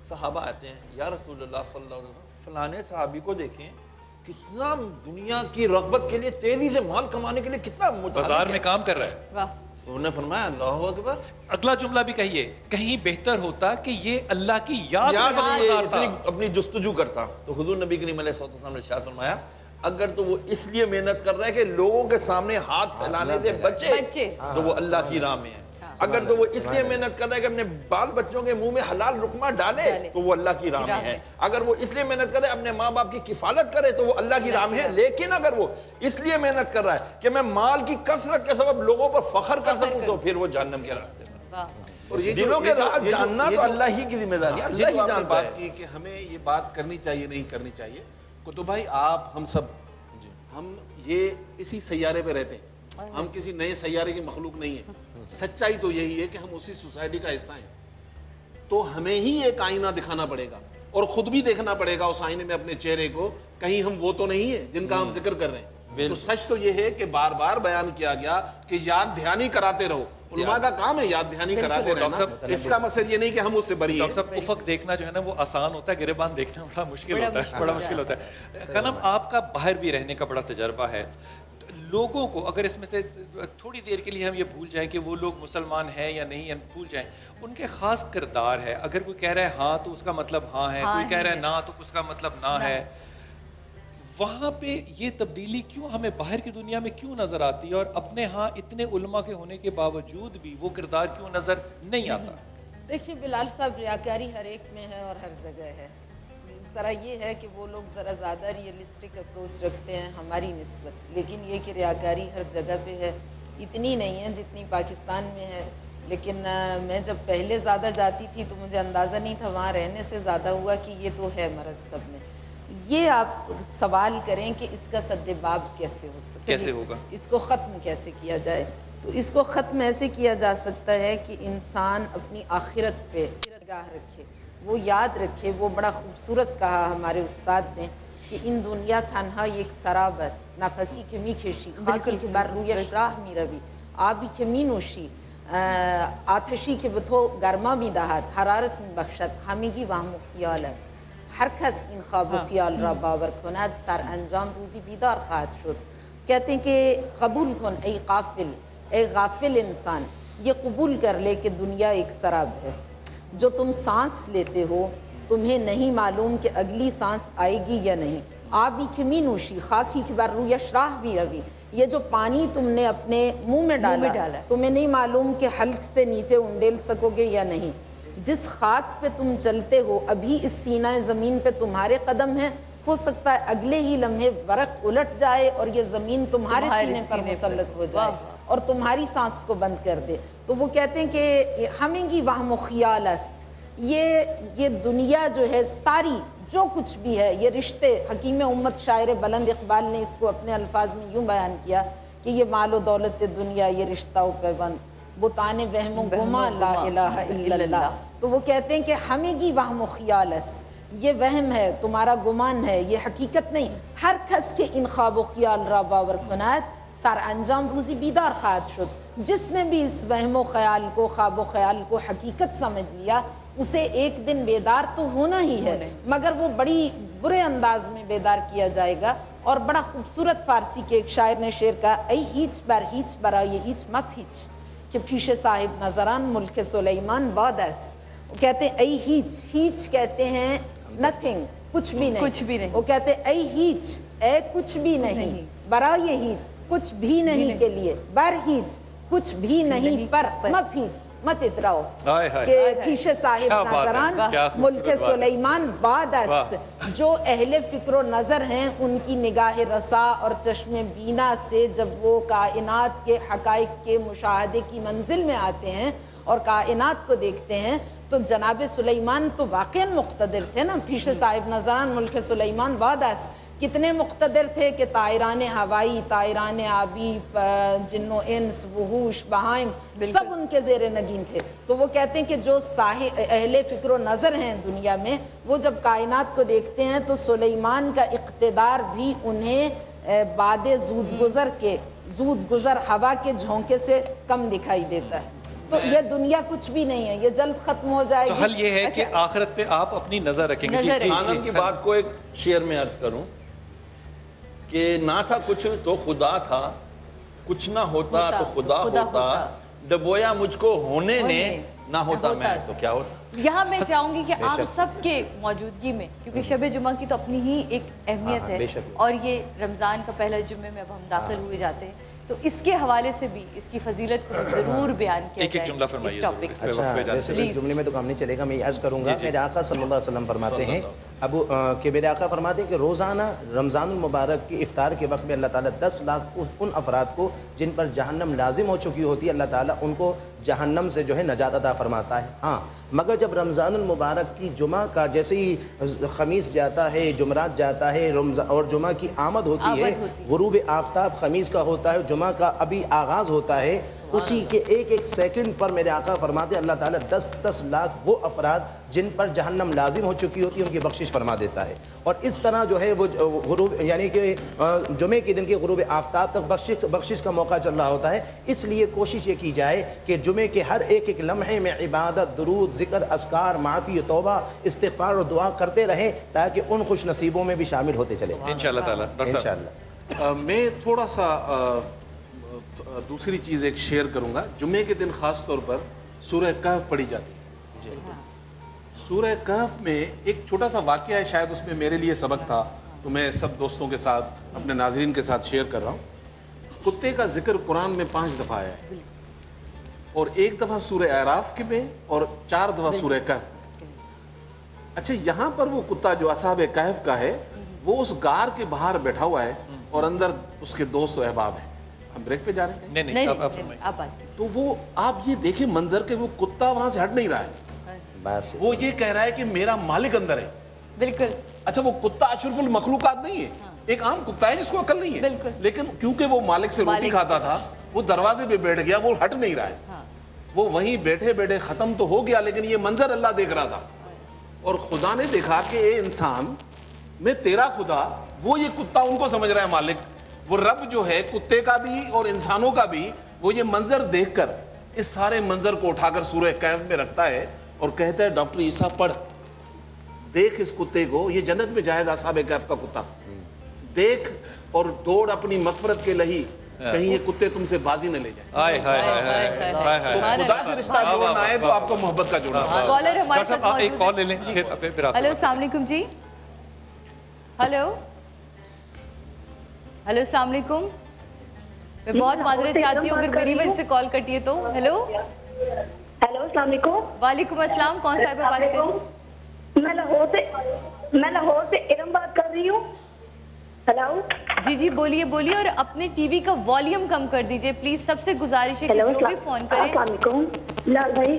صحابہ آتے ہیں، یا رسول اللہ صلی اللہ علیہ وسلم فلانے صحابی کو دیکھیں کتنا دنیا کی رغبت کے لیے تیزی سے مال کمانے کے لیے کتنا بازار میں کام کر رہا ہے. واہ. انہوں نے فرمایا اللہ اکبر. اگلا جملہ بھی کہیے، کہیں بہتر ہوتا کہ یہ اللہ کی یاد اپنی جستجو کرتا. تو حضور نبی کریم علیہ الصلوۃ والسلام نے ارشاد فرمایا اگر تو وہ اس لیے محنت کر رہا ہے کہ لوگوں کے سامنے ہاتھ پھیلانے دے بچے تو وہ اللہ کی راہ میں ہے، اگر تو وہ اس لیے محنت کر رہا ہے کہ اپنے بال بچوں کے منہ میں حلال لقمہ ڈالے تو وہ اللہ کی راہ میں ہے، اگر وہ اس لیے محنت کرے اپنے ماں باپ کی کفالت کرے تو وہ اللہ کی راہ میں ہے، لیکن اگر وہ اس لیے محنت کر رہا ہے کہ میں مال کی کثرت کے سبب لوگوں پر فخر کر سکوں تو پھر وہ جہنم کے راستے میں. اور دلوں کے راز جاننا تو اللہ ہی کی ذمہ داری ہے، اللہ ہی جانتا ہے کہ ہمیں یہ بات کرنی چاہیے نہیں کرنی چاہیے. کتب بھائی آپ ہم سب ہم یہ اسی سیارے پہ رہتے ہیں، ہم کسی نئے سیارے کی مخلوق نہیں ہیں. سچائی تو یہی ہے کہ ہم اسی سوسائٹی کا حصہ ہیں، تو ہمیں ہی ایک آئینہ دکھانا پڑے گا اور خود بھی دیکھنا پڑے گا اس آئینے میں اپنے چہرے کو، کہیں ہم وہ تو نہیں ہیں جن کا ہم ذکر کر رہے ہیں. تو سچ تو یہ ہے کہ بار بار بیان کیا گیا کہ یاد دھیانی کراتے رہو، علماء کا کام ہے یاد دھیانی کراتے رہنا، اس کا مقصد یہ نہیں کہ ہم اس سے بری ہیں. ڈاکٹر صاحب افق دیکھنا جو ہے نا وہ آسان ہوتا ہے، گریبان دیکھنا بڑا مشکل ہوتا ہے. خانم آپ کا باہر بھی رہنے کا بڑا تجربہ ہے، لوگوں کو اگر اس میں سے تھوڑی دیر کے لیے ہم یہ بھول جائیں کہ وہ لوگ مسلمان ہیں یا نہیں ہیں، بھول جائیں ان کے خاص کردار ہے، اگر کوئی کہہ رہا ہے ہاں تو اس کا مطلب ہاں ہے، کوئی کہہ رہا ہے نہ تو اس کا مطلب نہ ہے، وہاں پہ یہ تبدیلی کیوں ہمیں باہر کی دنیا میں کیوں نظر آتی ہے اور اپنے ہاں اتنے علماء کے ہونے کے باوجود بھی وہ کردار کیوں نظر نہیں آتا؟ دیکھیے بلال صاحب، ریاکاری ہر ایک میں ہے اور ہر جگہ ہے. اس طرح یہ ہے کہ وہ لوگ ذرا زیادہ ریئلسٹک اپروچ رکھتے ہیں ہماری نسبت، لیکن یہ کہ ریاکاری ہر جگہ پہ ہے، اتنی نہیں ہے جتنی پاکستان میں ہے. لیکن میں جب پہلے زیادہ جاتی تھی تو مجھے اندازہ نہیں تھا، وہاں رہنے سے زیادہ ہوا کہ یہ تو ہے مرض سب میں. یہ آپ سوال کریں کہ اس کا سدباب کیسے ہو سکتا ہے، کیسے ہوگا، اس کو ختم کیسے کیا جائے؟ تو اس کو ختم ایسے کیا جا سکتا ہے کہ انسان اپنی آخرت پہ نگاہ رکھے، وہ یاد رکھے. وہ بڑا خوبصورت کہا ہمارے استاد نے کہ ان دنیا تنہا یک سراب است، نفسی که میکشی خاکی که بر رویش راه میروی، آبی که مینوشی آتشی که به تو گرما میدهد حرارت میبخشد، همگی وهم و خیال است. ہر کس این خواب و خیال را باور کند سر انجام روزی بیدار خواهد شد. کہتے ہیں کہ قبول کن ای غافل، اے غافل انسان، یہ قبول کر لے کہ دنیا ایک سراب ہے. جو تم سانس لیتے ہو تمہیں نہیں معلوم کہ اگلی سانس آئے گی یا نہیں. آبی کی می نوشی خاکی کی بر رویش راہ بھی روی، یہ جو پانی تم نے اپنے منہ میں ڈالا تمہیں نہیں معلوم کہ حلق سے نیچے انڈیل سکو گے یا نہیں. جس خاک پہ تم چلتے ہو ابھی اس سینہ زمین پہ تمہارے قدم ہیں، ہو سکتا ہے اگلے ہی لمحے ورق الٹ جائے اور یہ زمین تمہارے سینے پر مسلط ہو جائے اور تمہاری سانس کو بند کر دے. تو وہ کہتے ہیں کہ ہمیں گی وہم و خیال است، یہ دنیا جو ہے ساری جو کچھ بھی ہے، یہ رشتے، حکیم امت شاعر بلند اقبال نے اس کو اپنے الفاظ میں یوں بیان کیا کہ یہ مال و دولت دنیا، یہ رشتہ و پیوند، بتان وہم و گما لا الہ الا اللہ. تو وہ کہتے ہیں کہ ہمیں گی وہم و خیال است، یہ وہم ہے، تمہارا گمان ہے، یہ حقیقت نہیں. ہر کس کے ان خواب و خیال را باور کند سر انجام روزی بیدار خواہد شد. جس نے بھی اس وہم و خیال کو، خواب و خیال کو حقیقت سمجھ لیا، اسے ایک دن بیدار تو ہونا ہی ہے، مگر وہ بڑی برے انداز میں بیدار کیا جائے گا. اور بڑا خوبصورت فارسی کے ایک شاعر نے شعر کہا، ای ہیچ بر ہیچ برای ہیچ مپ ہیچ کہ پیش صاحب نظران ملک سلیمان باد است. وہ کہتے ہیں ای ہیچ، ہیچ کہتے ہیں نتھنگ، کچھ بھی نہیں. وہ کہتے ہیں ای ہیچ، اے کچھ بھی نہیں، برای ہیچ کچھ بھی نہیں کے لیے، بر ہیچ کچھ بھی نہیں، پر مت ہیچ مت اتراؤ کہ پیش صاحب نظران ملک سلیمان باد است. جو اہل فکر و نظر ہیں ان کی نگاہ رسا اور چشم بینا سے جب وہ کائنات کے حقائق کے مشاہدے کی منزل میں آتے ہیں اور کائنات کو دیکھتے ہیں تو جناب سلیمان تو واقعاً مقتدر تھے نا. پیش صاحب نظران ملک سلیمان باداس کتنے مقتدر تھے کہ طائران ہوائی، طائران آبی، جن و انس، وحوش، بہائم سب ان کے زیر نگین تھے. تو وہ کہتے ہیں کہ جو اہل فکر و نظر ہیں دنیا میں، وہ جب کائنات کو دیکھتے ہیں تو سلیمان کا اقتدار بھی انہیں بعد زود گزر ہوا کے جھونکے سے کم دکھائی دیتا ہے. تو یہ دنیا کچھ بھی نہیں ہے، یہ جلد ختم ہو جائے گی. حل یہ ہے کہ آخرت پہ آپ اپنی نظر رکھیں گے. خانم کی بات کو ایک شعر میں عرض کروں کہ نہ تھا کچھ تو خدا تھا، کچھ نہ ہوتا تو خدا ہوتا، ڈبویا مجھ کو ہونے نے، نہ ہوتا میں تو کیا ہوتا. یہاں میں چاہوں گی کہ آپ سب کے موجودگی میں، کیونکہ شب جمعہ کی تو اپنی ہی ایک اہمیت ہے اور یہ رمضان کا پہلا جمعے میں اب ہم داخل ہوئے جاتے ہیں، تو اس کے حوالے سے بھی اس کی فضیلت کو ضرور بیان کیا جائے. ایک جملہ فرمائیے. اچھا ویسے جملے میں تو کام نہیں چلے گا، میں یہ عرض کروں گا. میرے آقا صلی اللہ علیہ وسلم فرماتے ہیں کہ میرے آقا فرماتے ہیں کہ روزانہ رمضان المبارک کی افطار کے وقت میں اللہ تعالیٰ 10 لاکھ ان افراد کو جن پر جہنم لازم ہو چکی ہوتی ہے، اللہ تعالیٰ ان کو جہنم سے جو ہے نجات عطا فرماتا ہے. ہاں مگر جب رمضان المبارک کی جمعہ کا جیسے ہی خمیس جاتا ہے، جمعرات جاتا ہے اور جمعہ کی آمد ہوتی ہے، غروب آفتاب خمیس کا ہوتا ہے، جمعہ کا ابھی آغاز ہوتا ہے، اسی کے ایک سیکنڈ پر میرے آقا فرماتے ہیں اللہ تعالیٰ 10 لاکھ وہ افراد جن پر جہنم لازم ہو چکی ہوتی ہے ان کی بخشش فرما دیتا ہے. اور اس طرح جو ہے وہ غروب یعنی کہ جمعے کے دن کے غروب آفتاب تک بخشش کا موقع چل رہا ہوتا ہے. اس لیے کوشش یہ کی جائے کہ جمعے کے ہر ایک لمحے میں عبادت، درود، ذکر، اذکار، معافی، توبہ، استغفار اور دعا کرتے رہیں تاکہ ان خوش نصیبوں میں بھی شامل ہوتے چلیں انشاءاللہ تعالیٰ. انشاءاللہ. میں تھوڑا سا دوسری چیز ایک شیئر کروں گا. جمعے کے دن خاص طور پر سورہ کہف پڑھی جاتی ہے. سورہ کہف میں ایک چھوٹا سا واقعہ ہے، شاید اس میں میرے لیے سبق تھا، تو میں سب دوستوں کے ساتھ اپنے ناظرین کے ساتھ شیئر کر رہا ہوں. کتے کا ذکر قرآن میں 5 دفعہ آیا ہے، اور 1 دفعہ سورہ اعراف کے میں اور 4 دفعہ سورہ کہف میں. اچھا یہاں پر وہ کتا جو اصحاب کہف کا ہے وہ اس غار کے باہر بیٹھا ہوا ہے اور اندر اس کے دوست و احباب ہیں. ہم بریک پہ جا رہے ہیں؟ نہیں. تو وہ آپ یہ دیکھیں منظر کہ وہ کتا وہاں سے ہٹ نہیں رہا ہے، وہ یہ کہہ رہا ہے کہ میرا مالک اندر ہے. بالکل. اچھا وہ کتا اشرف المخلوقات نہیں ہے، ایک عام کتا ہے جس کو عقل نہیں ہے، لیکن کیونکہ وہ مالک سے روٹی کھاتا تھا وہ دروازے پہ بیٹھ گیا، وہ ہٹ نہیں رہا ہے. وہ وہیں بیٹھے بیٹھے ختم تو ہو گیا، لیکن یہ منظر اللہ دیکھ رہا تھا. اور خدا نے دیکھا کہ اے انسان، میں تیرا خدا، وہ یہ کتا ان کو سمجھ رہا ہے مالک. وہ رب جو ہے کتے کا بھی اور انسانوں کا بھی، وہ یہ منظر دیکھ کر اس سارے منظر کو اٹھا کر سورہ کہف میں رکھتا ہے اور کہتا ہے ڈاکٹر عیسیٰ پڑھ، دیکھ اس کتے کو، یہ جنت میں جائے گا اصحاب کہف کا کتا. دیکھ اور دوڑ اپنی مغفرت کے لہی، کہیں یہ کتے تم سے بازی نہ لے جائیں. خدا سے رشتہ جوڑنا ہے تو آپ کو محبت کا جوڑنا ہے. کالر ہمارے ساتھ موجود ہے. ایک کال لے لیں. ہلو السلام علیکم جی. ہلو السلام علیکم. میں بہت معذرت چاہتی ہوں اگر میری وجہ سے کال کٹی ہے تو. ہیلو السلام علیکم. وعلیکم السلام. کون صاحب بات کر رہی ہوں؟ میں لاہور سے ارم بات کر رہی ہوں. ہلو جی بولیے بولیے، اور اپنے ٹی وی کا والیوم کم کر دیجئے پلیز. سب سے گزارش ہے کہ جو بھی فون کریں. السلام علیکم لال بھائی،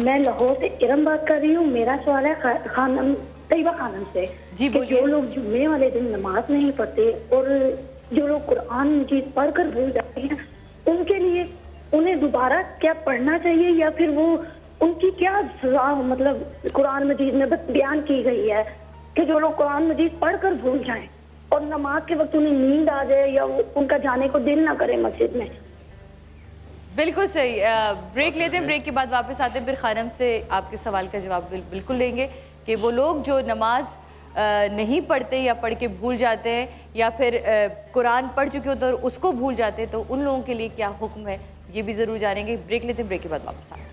میں لاہور سے ارم بات کر رہی ہوں. میرا سوال ہے خانم طیبہ خانم سے کہ جو لوگ جمعے والے دن نماز نہیں پڑھتے اور جو لوگ قرآن مجید پڑھ کر بھول جاتے ہیں، ان کے لیے انہیں دوبارہ کیا پڑھنا چاہیے یا پھر وہ ان کی کیا سزا مطلب قرآن مجید میں بیان کی گئی ہے کہ جو لوگ قرآن مجید پڑھ کر بھول جائیں اور نماز کے وقت انہیں نیند آ جائے یا ان کا جانے کو دل نہ کرے مسجد میں؟ بالکل صحیح. بریک لیتے ہیں، بریک کے بعد واپس آتے ہیں، پھر خانم سے آپ کے سوال کا جواب بالکل لیں گے کہ وہ لوگ جو نماز نہیں پڑھتے یا پڑھ کے بھول جاتے ہیں یا پھر قرآن پڑھ چکے ہوتے اور اس کو بھول جاتے ہیں تو ان لوگوں کے لیے کیا حکم ہے، یہ بھی ضرور جانیں گے. بریک لیتے ہیں، بریک کے بعد واپس آتے ہیں.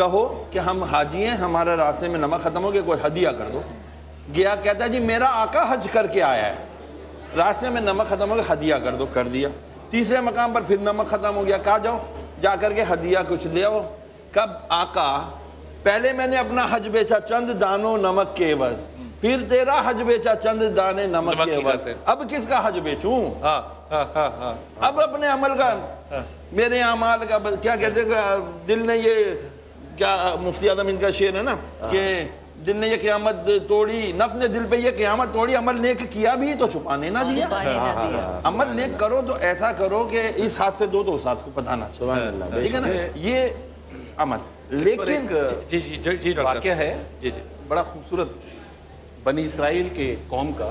کہو کہ ہم حاجی ہیں, ہمارا راستے میں نمک ختم ہو گیا, کوئی ہدیہ کر دو. گیا, کہتا ہے جی میرا آقا حج کر کے آیا ہے, راستے میں نمک ختم ہو گیا, ہدیہ کر دو. کر دیا. تیسرے مقام پر پھر نمک ختم ہو گیا, کہا جاؤ جا کر کے ہدیہ کچھ لے آؤ. کب آقا, پہلے میں نے اپنا حج بیچا چند دانوں نمک کے عوض, پھر تیرا حج بیچا چند دانے نمک کے عوض, اب کس کا حج بیچوں؟ اب اپنے عمل کا, میرے اعمال کا. کیا کہتے ہیں دل نے یہ, کیا مفتی اعظم ان کا شعر ہے نا کہ دل نے یہ قیامت توڑی, نفس نے دل پہ یہ قیامت توڑی, عمل نیک کیا بھی تو چھپانے نہ دیا. عمل نیک کرو تو ایسا کرو کہ اس ہاتھ سے دو تو اس ہاتھ کو پتہ نہ چلے, ٹھیک ہے نا, یہ عمل. لیکن جی واقعہ ہے بڑا خوبصورت بنی اسرائیل کے قوم کا.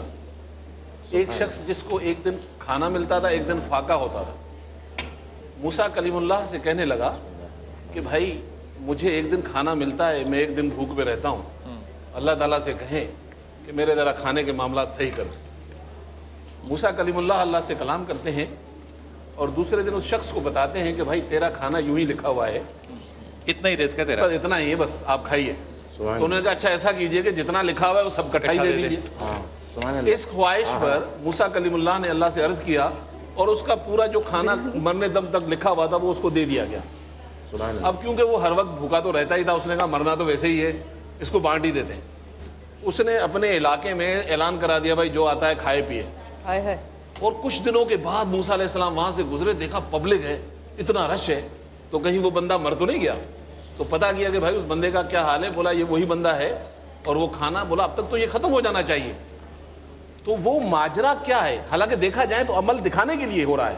ایک شخص جس کو ایک دن کھانا ملتا تھا, ایک دن فاقہ ہوتا تھا, موسیٰ کلیم اللہ سے کہنے لگا کہ بھائی مجھے ایک دن کھانا ملتا ہے, میں ایک دن بھوک میں رہتا ہوں, اللہ تعالیٰ سے کہیں کہ میرے ذرا کھانے کے معاملات صحیح کر دیں. موسیٰ کلیم اللہ اللہ سے کلام کرتے ہیں اور دوسرے دن اس شخص کو بتاتے ہیں کہ بھائی تیرا کھانا یوں ہی لکھا ہوا ہے, اتنا ہی رزق ہے تیرا, اتنا ہی ہے, بس آپ کھائیے. تو انہوں نے کہا اچھا ایسا کیجئے کہ جتنا لکھا ہوا ہے وہ سب کٹھائی دے دیجئے. اس خواہش پر موسیٰ کلیم اللہ نے اللہ سے عرض کیا اور اس کا پورا جو کھانا مرنے دم تک لکھا ہوا تھا وہ اس کو دے دیا گیا. اب کیونکہ وہ ہر وقت بھوکا تو رہتا ہی تھا, اس نے کہا مرنا تو ویسے ہی ہے, اس کو بانٹ ہی دیتے ہیں. اس نے اپنے علاقے میں اعلان کرا دیا بھائی جو آتا ہے کھائے پیے. اور کچھ دنوں کے بعد موسیٰ علیہ السلام وہاں سے گزرے, دیکھا پبلک ہے, اتنا رش ہے, تو کہیں وہ بندہ مر تو نہیں گیا. تو پتا کیا کہ بھائی اس بندے کا کیا حال ہے, بولا یہ وہی بندہ ہے, اور وہ کھانا, بولا اب تک تو یہ ختم ہو جانا چاہیے. تو وہ ماجرا کیا ہے, حالانکہ دیکھا جائے تو عمل دکھانے کے لیے ہو رہا ہے,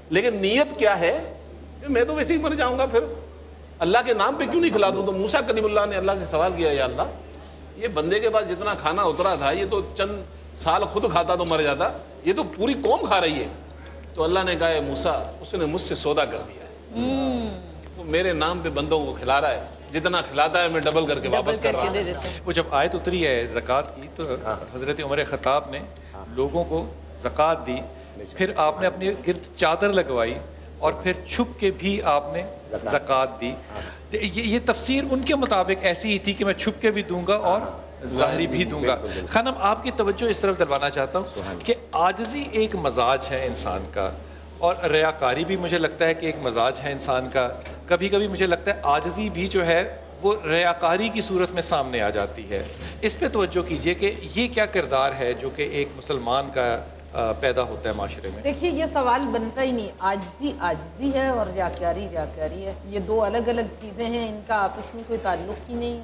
لیکن نیت کیا ہے کہ میں تو ویسے ہی مر جاؤں گا, پھر اللہ کے نام پہ کیوں نہیں کھلا دوں. تو موسیٰ کلیم اللہ نے اللہ سے سوال کیا, یا اللہ یہ بندے کے پاس جتنا کھانا اترا تھا یہ تو چند سال خود کھاتا تو مر جاتا, یہ تو پوری قوم کھا رہی ہے. تو اللہ نے کہا موسیٰ اس نے مجھ سے سودا کر دیا ہے, وہ میرے نام پہ بندوں کو کھلا رہا ہے, جتنا کھلاتا ہے میں ڈبل کر کے واپس کر رہا ہوں. وہ جب آیت اتری ہے زکوٰۃ کی تو حضرت عمر خطاب نے لوگوں کو زکوٰۃ دی, پھر آپ نے اپنے گرد چادر لگوائی اور پھر چھپ کے بھی آپ نے زکوٰۃ دی. یہ تفسیر ان کے مطابق ایسی ہی تھی کہ میں چھپ کے بھی دوں گا اور ظاہری بھی دوں گا. خانم آپ کی توجہ اس طرف دلوانا چاہتا ہوں کہ عاجزی ایک مزاج ہے انسان کا, اور ریاکاری بھی مجھے لگتا ہے کہ ایک مزاج ہے انسان کا. کبھی کبھی مجھے لگتا ہے عاجزی بھی جو ہے وہ ریاکاری کی صورت میں سامنے آ جاتی ہے. اس پہ توجہ کیجئے کہ یہ کیا کردار ہے جو کہ ایک مسلمان کا پیدا ہوتا ہے معاشرے میں. دیکھیے یہ سوال بنتا ہی نہیں, عاجزی عاجزی ہے اور ریاکاری ریاکاری ہے, یہ دو الگ الگ چیزیں ہیں, ان کا آپس میں کوئی تعلق ہی نہیں.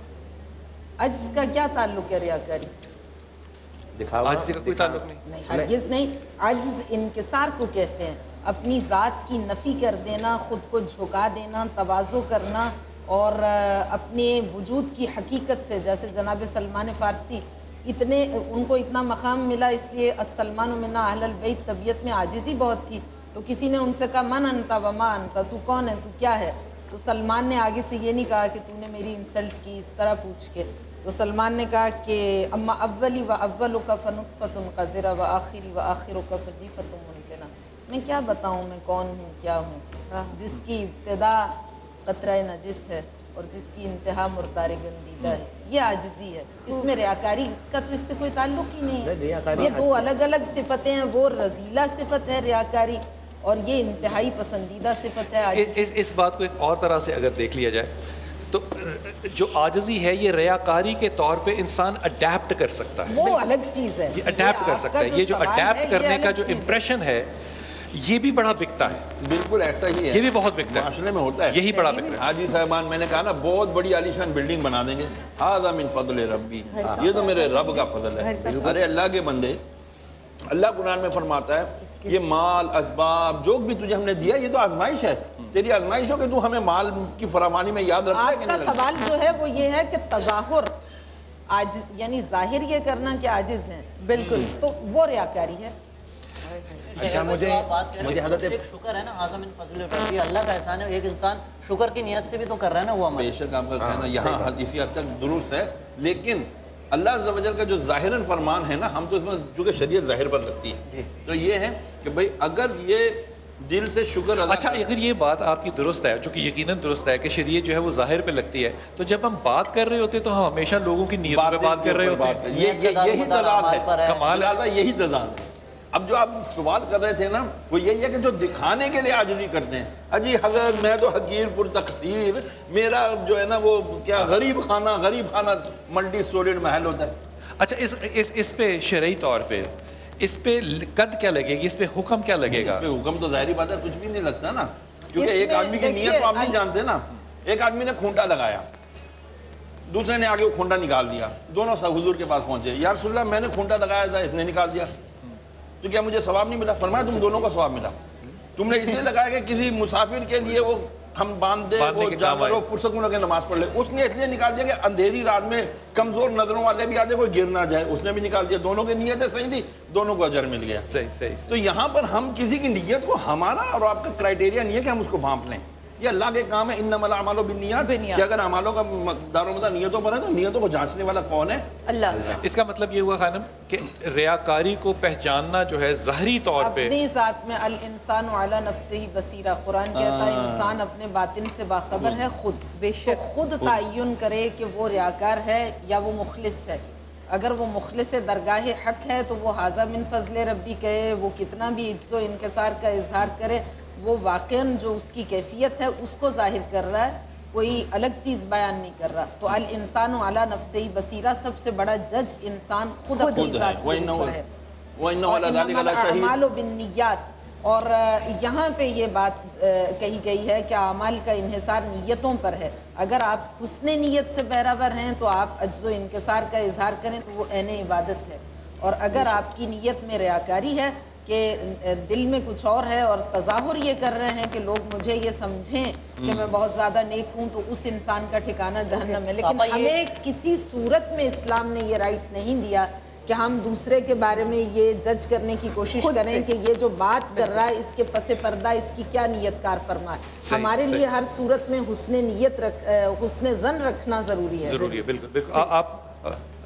عجز کا کیا تعلق ہے ریاکاری سے؟ عاجزی کا کوئی تعلق نہیں, ہرگز نہیں. عجز انکسار کو کہتے ہیں, اپنی ذات کی نفی کر دینا, خود کو جھکا دینا, تواضع کرنا, اور اپنے وجود کی حقیقت سے, جیسے جناب سلمان فارسی اتنے ان کو اتنا مقام ملا اس لیے السلمان منا اہل البیت, طبیعت میں عاجزی بہت تھی. تو کسی نے ان سے کہا من انتا وما انتا, تو کون ہے, تو کیا ہے؟ تو سلمان نے آگے سے یہ نہیں کہا کہ تو نے میری انسلٹ کی, اس طرح پوچھ کے. تو سلمان نے کہا کہ اما اولی و اولک فنطفۃ قذرہ و آخری و آخرک فجیفۃ ممتنہ. میں کیا بتاؤں میں کون ہوں, کیا ہوں, جس کی ابتدا قطرہ نجس ہے اور جس کی انتہا مردار گندیدہ ہے. یہ عاجزی ہے, اس میں ریاکاری کا تو اس سے کوئی تعلق ہی نہیں ہے. یہ دو الگ الگ صفتیں ہیں, وہ رذیلہ صفت ہے ریاکاری, اور یہ انتہائی پسندیدہ صفت ہے. اس بات کو ایک اور طرح سے اگر دیکھ لیا جائے تو جو عاجزی ہے یہ ریاکاری کے طور پہ انسان اڈیپٹ کر سکتا ہے, وہ الگ چیز ہے, یہ اڈیپٹ کر سکتا ہے. یہ جو اڈیپٹ کرنے کا جو امپریشن ہے یہ بھی بڑا بکتا ہے. بالکل ایسا ہی ہے, یہ بھی بہت بکتا ہے, معاشرے میں ہوتا ہے, یہی بڑا بکتا ہے. حاجی صاحبان میں نے کہا نا بہت بڑی عالیشان بلڈنگ بنا دیں گے, ھذا من فضل ربی, یہ تو میرے رب کا فضل ہے. ارے اللہ کے بندے, اللہ قرآن میں فرماتا ہے یہ مال اسباب جو بھی تجھے ہم نے دیا یہ تو آزمائش ہے, تیری آزمائش ہو کہ تو ہمیں مال کی فراوانی میں یاد رکھتا ہے کہ نہیں. آپ کا سوال جو ہے وہ یہ ہے کہ تظاہر عاجز یعنی ظاہر یہ کرنا کہ عاجز ہیں, بالکل, تو وہ ریاکاری ہے. اچھا مجھے حضرت ایک شکر ہے نا, ھذا من فضل ربی, اللہ کا احسان ہے. ایک انسان شکر کی نیت سے بھی تو کر رہا ہے نا وہ عمل. بے شک آپ کا کہنا یہاں اسی حد تک درست ہے, لیکن اللہ عز و جل کا جو ظاہراً فرمان ہے نا, ہم تو اس میں چونکہ شریعت ظاہر پر رکھتی ہے, تو یہ ہے کہ بھئی اگر یہ دل سے شکر ادا اچھا اگر یہ بات آپ کی درست ہے، جو کہ یقیناً درست ہے کہ شریعت جو ہے وہ ظاہر پہ لگتی ہے، تو جب ہم بات کر رہے ہوتے تو ہم ہمیشہ لوگوں کی نیتوں پہ بات کر رہے ہوتے ہیں. یہی تضاد ہے، کمال ہے، یہی تضاد ہے. اب جو آپ سوال کر رہے تھے نا وہ یہی ہے کہ جو دکھانے کے لیے عاجزی کرتے ہیں، اجی حضرت میں تو حقیر پر تقصیر، میرا جو ہے نا وہ کیا غریب خانہ ملٹی سٹوریڈ محل ہوتا ہے. اچھا اس پہ شرعی طور پہ اس پہ قد کیا لگے گی، اس پہ حکم کیا لگے گا؟ اس پہ حکم تو ظاہری بات ہے کچھ بھی نہیں لگتا نا، کیونکہ ایک آدمی کی نیت کو آپ نہیں جانتے نا. ایک آدمی نے کھونٹا لگایا، دوسرے نے آگے وہ کھونٹا نکال دیا، دونوں سب حضور کے پاس پہنچے، یا رسول اللہ میں نے کھونٹا لگایا تھا، اس نے نکال دیا، تو کیا مجھے ثواب نہیں ملا؟ فرمایا تم دونوں کو ثواب ملا. تم نے اس لیے لگایا کہ کسی مسافر کے لیے وہ ہم باندھ دے، وہ جانوروں پرسکون لگے نماز پڑھ لے. اس نے اس لیے نکال دیا کہ اندھیری رات میں کمزور نظروں والے بھی آتے کوئی گر نہ جائے، اس نے بھی نکال دیا. دونوں کی نیتیں صحیح تھی، دونوں کو اجر مل گیا. صحیح. تو یہاں پر ہم کسی کی نیت کو، ہمارا اور آپ کا کرائٹیریا نہیں ہے کہ ہم اس کو بھانپ لیں. یہ اللہ کے کام ہے، انما الاعمال بالنیات، کہ اگر اعمالوں کا دار و مدار نیتوں پر ہے تو نیتوں کو جانچنے والا کون ہے؟ اللہ. اس کا مطلب یہ ہوا خانم کہ ریاکاری کو پہچاننا جو ہے ظاہری طور پہ اپنی ذات میں الانسان علی نفسہ بصیرہ، قرآن کہتا ہے انسان اپنے باطن سے باخبر ہے خود. بے شک خود تعین کرے کہ وہ ریاکار ہے یا وہ مخلص ہے. اگر وہ مخلص درگاہ حق ہے تو وہ ھذا من فضل ربی کہے، وہ کتنا بھی عجز و انکسار کا اظہار کرے، وہ واقعاً جو اس کی کیفیت ہے اس کو ظاہر کر رہا ہے، کوئی الگ چیز بیان نہیں کر رہا. تو الانسان علی نفسہ بصیرہ، سب سے بڑا جج انسان خود اپنی ذات کے اوپر ہے. انما الاعمال بالنیات. اور یہاں پہ یہ بات کہی گئی ہے کہ اعمال کا انحصار نیتوں پر ہے. اگر آپ حسن نیت سے پیراور ہیں تو آپ عجز و انکسار کا اظہار کریں تو وہ عین عبادت ہے. اور اگر آپ کی نیت میں ریاکاری ہے کہ دل میں کچھ اور ہے اور تظاہر یہ کر رہے ہیں کہ لوگ مجھے یہ سمجھیں کہ میں بہت زیادہ نیک ہوں، تو اس انسان کا ٹھکانہ جہنم ہے. لیکن ہمیں کسی صورت میں اسلام نے یہ رائٹ نہیں دیا کہ ہم دوسرے کے بارے میں یہ جج کرنے کی کوشش کریں کہ یہ جو بات کر رہا ہے اس کے پس پردہ اس کی کیا نیت کار فرما ہے. ہمارے لیے ہر صورت میں حسن نیت حسن ظن رکھنا ضروری ہے. بالکل. آپ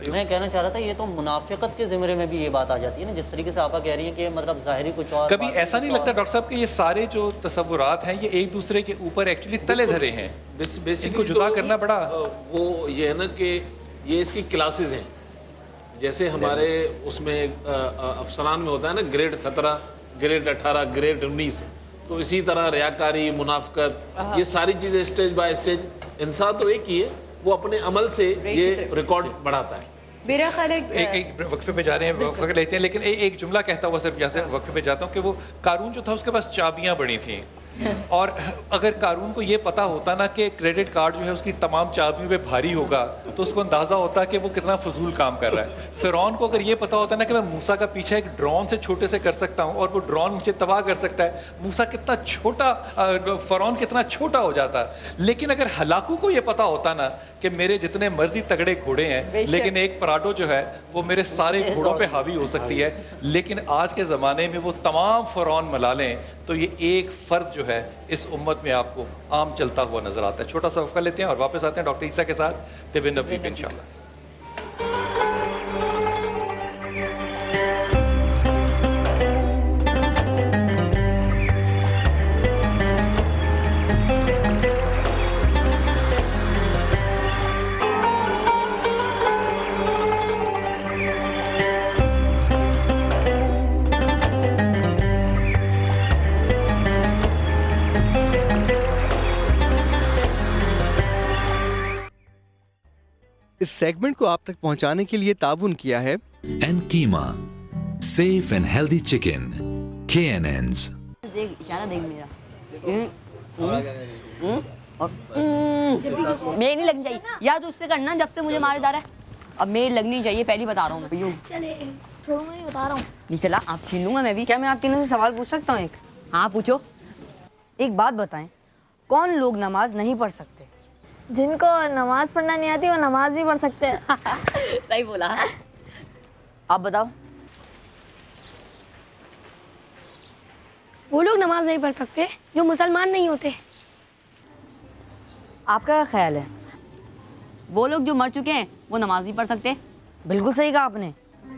میں کہنا چاہ رہا تھا یہ تو منافقت کے زمرے میں بھی یہ بات آ جاتی ہے نا، جس طریقے سے آپا کہہ رہی ہیں کہ مطلب ظاہری کچھ اور. کبھی ایسا نہیں لگتا ڈاکٹر صاحب کہ یہ سارے جو تصورات ہیں یہ ایک دوسرے کے اوپر ایکچولی تلے دھرے ہیں، ان کو جدا کرنا بڑا وہ یہ ہے نا کہ یہ اس کی کلاسز ہیں. جیسے ہمارے اس میں افسران میں ہوتا ہے نا گریڈ 17، گریڈ 18، گریڈ 19، تو اسی طرح ریاکاری، منافقت، یہ ساری چیزیں اسٹیج بائی اسٹیج. انسان تو ایک ہی ہے، وہ اپنے عمل سے یہ ریکارڈ بڑھاتا ہے. میرا خیال ہے ایک وقفے پہ جا رہے ہیں، وقفے لیتے ہیں، لیکن ایک جملہ کہتا ہوا صرف یہاں سے وقفے پہ جاتا ہوں کہ وہ قارون جو تھا اس کے پاس چابیاں بڑی تھیں، اور اگر قارون کو یہ پتا ہوتا نا کہ کریڈٹ کارڈ جو ہے اس کی تمام چابیوں پہ بھاری ہوگا تو اس کو اندازہ ہوتا کہ وہ کتنا فضول کام کر رہا ہے. فرعون کو اگر یہ پتا ہوتا نا کہ میں موسیٰ کا پیچھے ایک ڈرون سے چھوٹے سے کر سکتا ہوں اور وہ ڈرون مجھے تباہ کر سکتا ہے، موسیٰ کتنا چھوٹا، فرعون کتنا چھوٹا ہو جاتا. لیکن اگر ہلاکو کو یہ پتا ہوتا نا کہ میرے جتنے مرضی تگڑے گھوڑے ہیں لیکن ایک پراڈو جو ہے وہ میرے سارے گھوڑوں پہ حاوی ہو سکتی ہے، لیکن آج کے زمانے میں وہ تمام فرعون ملا لیں تو یہ ایک فرد جو ہے اس امت میں آپ کو عام چلتا ہوا نظر آتا ہے. چھوٹا سا وقفہ لیتے ہیں اور واپس آتے ہیں ڈاکٹر عیسیٰ کے ساتھ طب نبوی پہ انشاءاللہ. اس سیگمنٹ کو آپ تک پہنچانے کے لیے تعاون کیا ہے انکیما، safe and healthy chicken, KNNs. دیکھ اشارہ دیکھ میرا، میری نہیں لگنی چاہیے یا تو اس سے کرنا جب سے مجھے مارے جا رہا ہے. اب میری لگنی چاہیے، پہلی بتا رہا ہوں میں. چھوڑو میں بتا رہا ہوں. نہیں چلا آپ چھین لوں گا میں بھی. کیا میں آپ تینوں سے سوال پوچھ سکتا ہوں ایک؟ ہاں پوچھو. ایک بات بتائیں، کون لوگ نماز نہیں پڑھ سکتے؟ جن کو نماز پڑھنا نہیں آتی وہ نماز نہیں پڑھ سکتے. صحیح بولا. آپ بتاؤ. وہ لوگ نماز نہیں پڑھ سکتے جو مسلمان نہیں ہوتے. آپ کا خیال ہے؟ وہ لوگ جو مر چکے ہیں وہ نماز نہیں پڑھ سکتے. بالکل صحیح کہا آپ نے.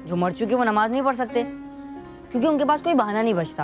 جو مر چکے وہ نماز نہیں پڑھ سکتے کیونکہ ان کے پاس کوئی بہانہ نہیں بچتا.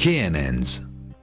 KNNs।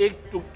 1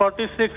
46।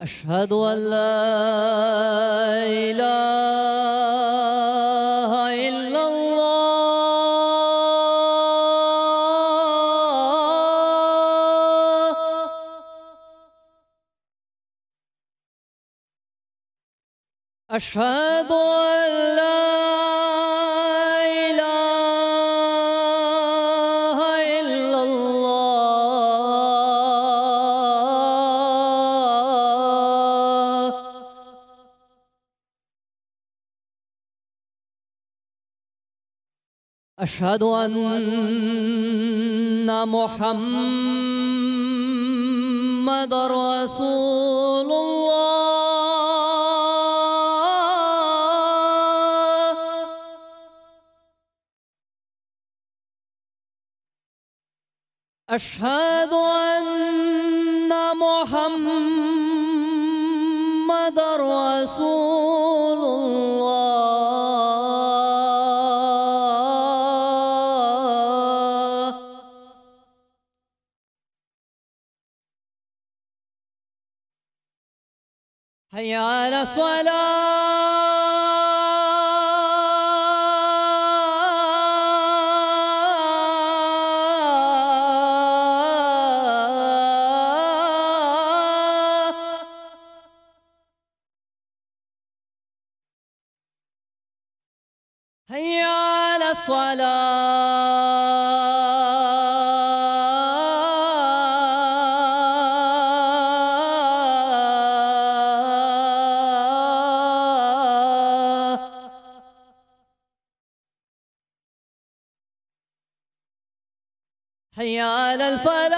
أشهد أن لا إله إلا الله أشهد أن لا إله إلا الله أشهد أن محمد رسول الله أشهد أن محمد رسول الله حي على الصلاة حي على حي على الفلاح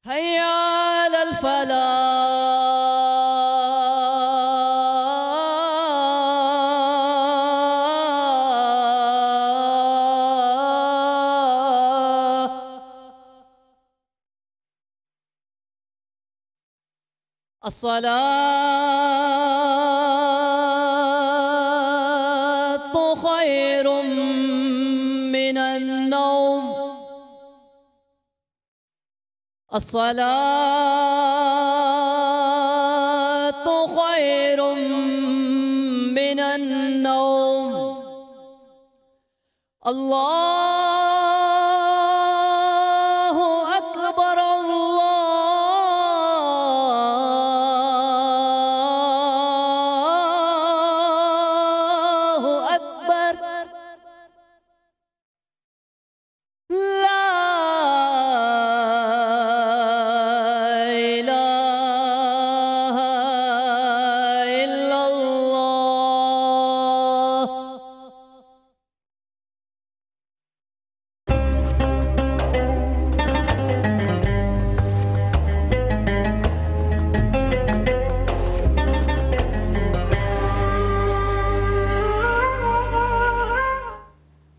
حي على الصلاة خير من النوم الصلاة خير من النوم الله أكبر الله أكبر لا إله إلا الله.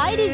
ID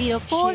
04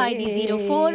ID 04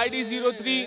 ID 03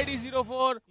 ID 04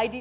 ID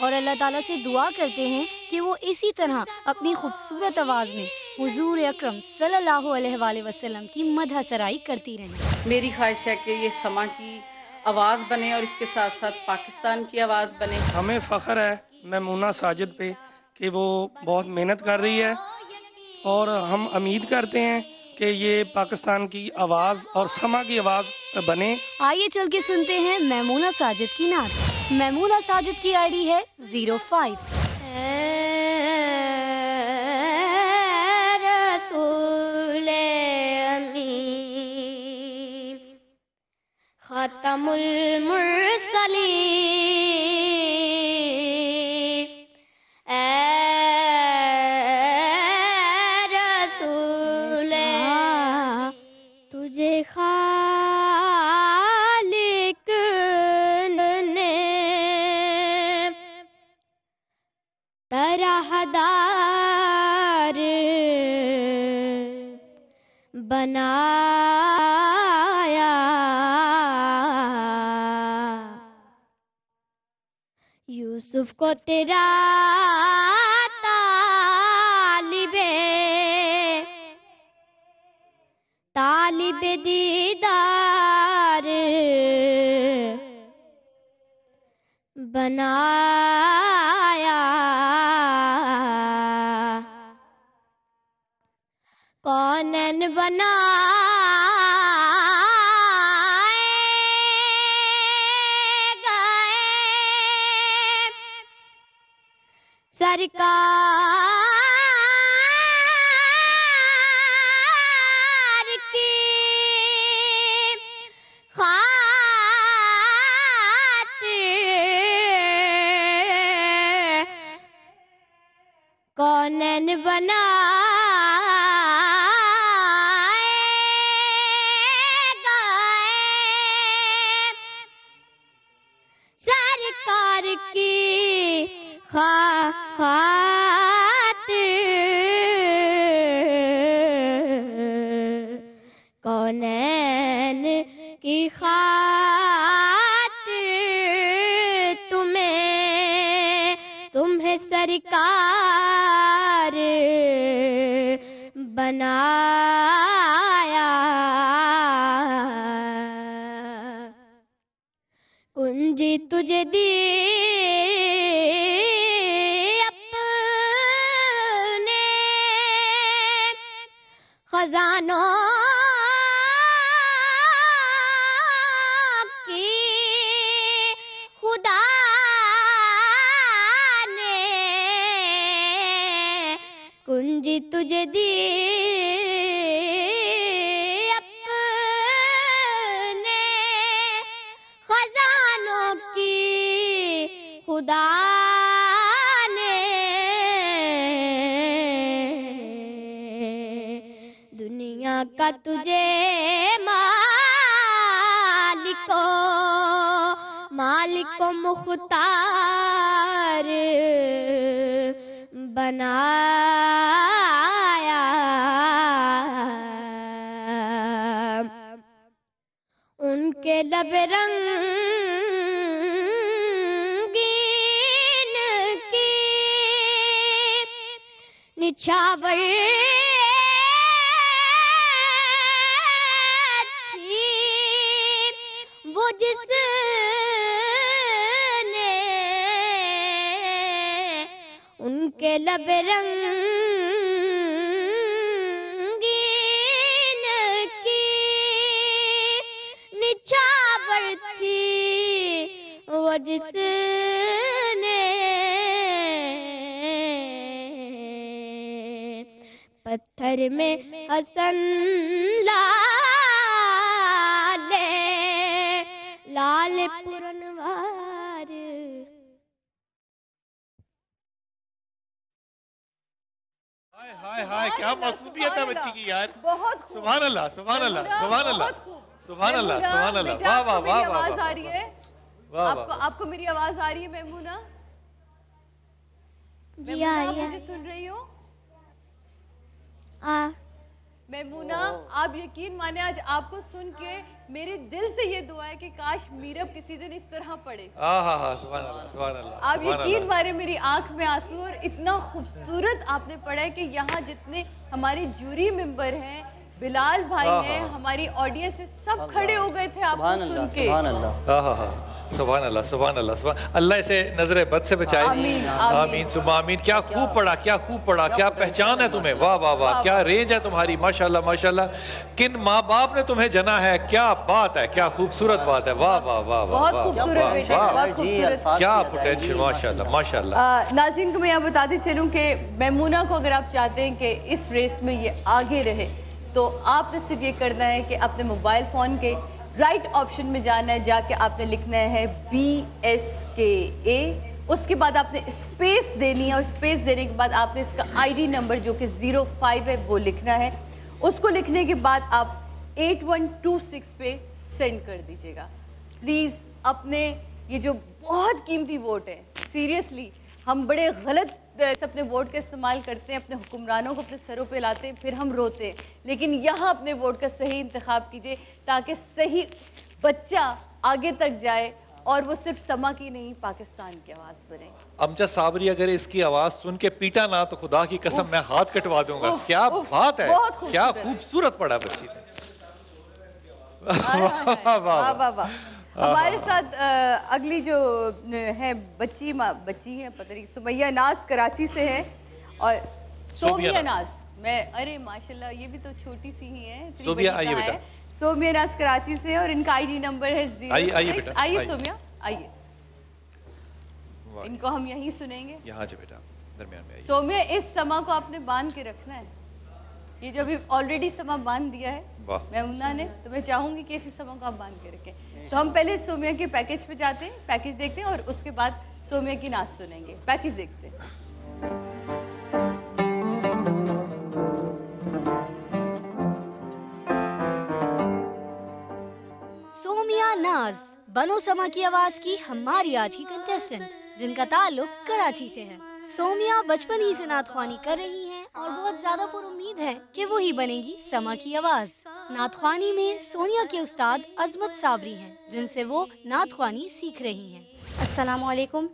اور اللہ تعالیٰ سے دعا کرتے ہیں کہ وہ اسی طرح اپنی خوبصورت آواز میں حضور اکرم صلی اللہ علیہ وآلہ وسلم کی مدح سرائی کرتی رہیں۔ میری خواہش ہے کہ یہ سما کی آواز بنے اور اس کے ساتھ ساتھ پاکستان کی آواز بنے۔ ہمیں فخر ہے میمونہ ساجد پہ کہ وہ بہت محنت کر رہی ہے، اور ہم امید کرتے ہیں کہ یہ پاکستان کی آواز اور سما کی آواز بنے۔ آئیے چل کے سنتے ہیں میمونہ ساجد کی نعت۔ میمونہ ساجد کی آئی ڈی ہے 05۔ رسول امین خاتم المرسلین، اے رسول تجھے خالق نے طرح دار بنایا، یوسف کو تیرا طالب دیدار بنایا، کونین بنائے گئے سرکار کی خاطر، کونین بنائے گئے سرکار کی خاطر، کونین کی خاطر تمہیں سرکار بنایا، کنجی تجھے دی اپنے خزانوں کی، خدا نے کنجی تجھے دی اپنے خزانوں کی، خدا نے دنیا کا تجھے مالک و مختار بنایا، ان کے لب رنگین کی نچھاور تھی، وہ جس نے ان کے لب رنگین کی نچھاور تھی، وہ جس نے پتھر میں حسن لال پرنوار۔ ہائے ہائے کیا معصومیت ہے بچی کی یار، سبحان اللہ سبحان اللہ سبحان اللہ سبحان اللہ سبحان اللہ، واہ واہ واہ واہ، آواز آ رہی ہے آپ کو میری آواز آ رہی ہے میمونہ؟ جی آ رہی ہے، مجھے سن رہی ہو؟ میمونہ آپ یقین مانے آج آپ کو سن کے میرے دل سے یہ دعا ہے کہ کاش میرب کسی دن اس طرح پڑھے. سبحان اللہ سبحان اللہ. آپ یقین مانے میری آنکھ میں آنسو, اور اتنا خوبصورت آپ نے پڑھا ہے کہ یہاں جتنے ہمارے جوری ممبر ہیں, بلال بھائی ہیں, ہماری آڈینس سے سب کھڑے ہو گئے تھے آپ کو سن کے. سبحان اللہ سبحان اللہ سبحان اللہ اسے نظر بد سے بچائے. آمین ثم آمین. کیا خوب پڑھا, کیا خوب پڑھا, کیا پہچان ہے تمہیں, واہ واہ واہ, کیا رینج ہے تمہاری, ماشاءاللہ ماشاءاللہ. کن ماں باپ نے تمہیں جنا ہے, کیا بات ہے, کیا خوبصورت بات ہے, واہ واہ واہ واہ, بہت خوبصورت بیٹے, بہت خوبصورت, کیا پوٹینشل, ماشاءاللہ ماشاءاللہ. ناظرین کو میں یہاں بتاتے چلوں کہ میمونہ کو اگر آپ چاہتے ہیں کہ اس ریس میں یہ آگے رہے تو آپ نے صرف یہ کرنا ہے کہ اپنے موبائل فون کے رائٹ آپشن میں جانا ہے, جا کے آپ نے لکھنا ہے BSKA, اس کے بعد آپ نے اسپیس دینی ہے, اور اسپیس دینے کے بعد آپ نے اس کا ID نمبر جو کہ 05 ہے وہ لکھنا ہے. اس کو لکھنے کے بعد آپ 8126 پہ سینڈ کر دیجیے گا. پلیز اپنے یہ جو بہت قیمتی ووٹ ہے, سیریسلی ہم بڑے غلط اپنے ووٹ کا استعمال کرتے ہیں, اپنے حکمرانوں کو اپنے سروں پہ لاتے ہیں, پھر ہم روتے ہیں, لیکن یہاں اپنے ووٹ کا صحیح انتخاب کیجئے تاکہ صحیح بچہ آگے تک جائے اور وہ صرف سما کی نہیں پاکستان کی آواز بنے. امجد صابری اگر اس کی آواز سن کے پیٹا نہ تو خدا کی قسم میں ہاتھ کٹوا دوں گا. کیا بات ہے, کیا خوبصورت پڑھا بچی نے. واہ واہ واہ. ہمارے ساتھ اگلی جو ہے بچی ہیں, پتہ نہیں, سمیہ ناز کراچی سے ہے, اور سومیہ ناز, میں ارے ماشاءاللہ یہ بھی تو چھوٹی سی ہی ہے, سومیہ ناز کراچی سے, اور ان کا ID نمبر ہے 06. آئیے سومیہ, آئیے, ان کو ہم یہیں سنیں گے. یہاں جو بیٹا درمیان میں آئیے. سومیہ اس سما کو آپ نے باندھ کے رکھنا ہے, یہ جو ابھی آلریڈی سما باندھ دیا ہے میمونہ نے, تو میں چاہوں گی کہ اسی سما کو آپ باندھ کے رکھیں. تو ہم پہلے سومیہ کے پیکج پہ جاتے ہیں, پیکج دیکھتے ہیں, اور اس کے بعد سومیہ کی ناز سنیں گے. پیکج دیکھتے ہیں. سومیہ ناز بنو سما کی آواز کی ہماری آج کی کنٹیسٹنٹ, جن کا تعلق کراچی سے ہے. سومیہ بچپن ہی سے نعت خوانی کر رہی ہیں اور بہت زیادہ پر امید ہے کہ وہی بنے گی سما کی آواز. نعت خوانی میں سونیا کے استاد عظمت صابری ہیں, جن سے وہ نعت خوانی سیکھ رہی ہیں. السلام علیکم,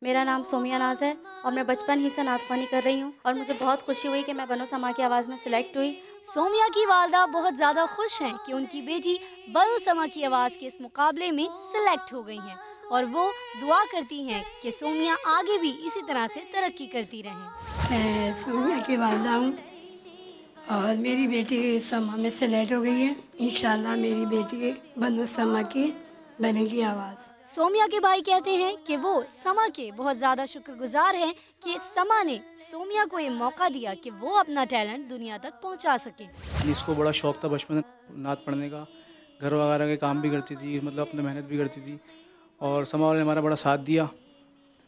میرا نام سومیہ ناز ہے اور میں بچپن ہی سے نعت خوانی کر رہی ہوں, اور مجھے بہت خوشی ہوئی کہ میں بنو سما کی آواز میں سلیکٹ ہوئی. سومیہ کی والدہ بہت زیادہ خوش ہیں کہ ان کی بیٹی بنو سما کی آواز کے اس مقابلے میں سلیکٹ ہو گئی ہیں, اور وہ دعا کرتی ہیں کہ سومیہ آگے بھی اسی طرح سے ترقی کرتی رہیں. میں سومیہ کی والدہ ہوں اور میری بیٹی سما میں سلیکٹ ہو گئی ہے. انشاءاللہ میری بیٹی بنو سما کی بنے گی آواز. سومیہ کے بھائی کہتے ہیں کہ وہ سما کے بہت زیادہ شکر گزار ہیں کہ سما نے سومیہ کو یہ موقع دیا کہ وہ اپنا ٹیلنٹ دنیا تک پہنچا سکے. اس کو بڑا شوق تھا بچپن نعت پڑھنے کا, گھر وغیرہ کے کام بھی کرتی تھی, مطلب اپنا محنت بھی کرتی تھی, اور سما والے نے ہمارا بڑا ساتھ دیا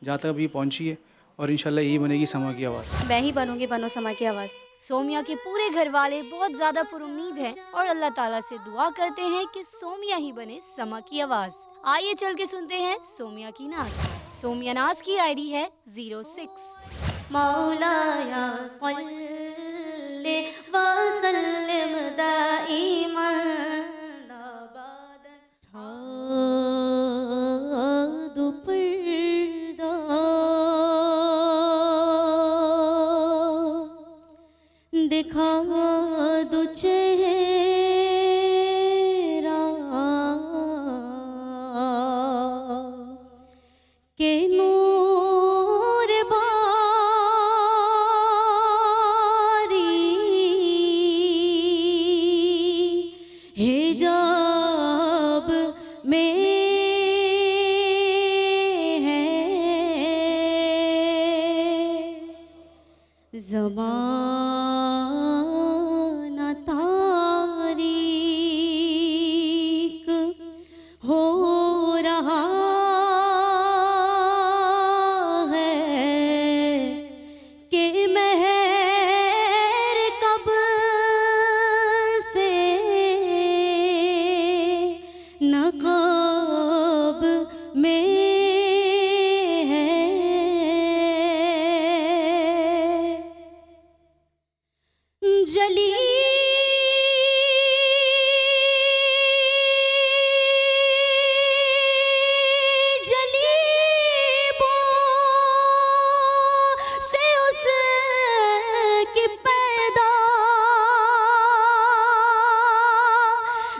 جہاں تک ابھی پہنچی ہے, اور انشاءاللہ یہی بنے گی سما کی آواز. میں ہی بنوں گی بنو سما کی آواز. سومیہ کے پورے گھر والے بہت زیادہ پر امید ہیں اور اللہ تعالیٰ سے دعا کرتے ہیں کہ سومیہ ہی بنے سما کی آواز. آئیے چل کے سنتے ہیں سومیہ کی ناز. سومیہ ناز کی ID ہے 06. مولایا صلی وسلم دائما دو پردہ دکھا دو چہرہ کہ نور باری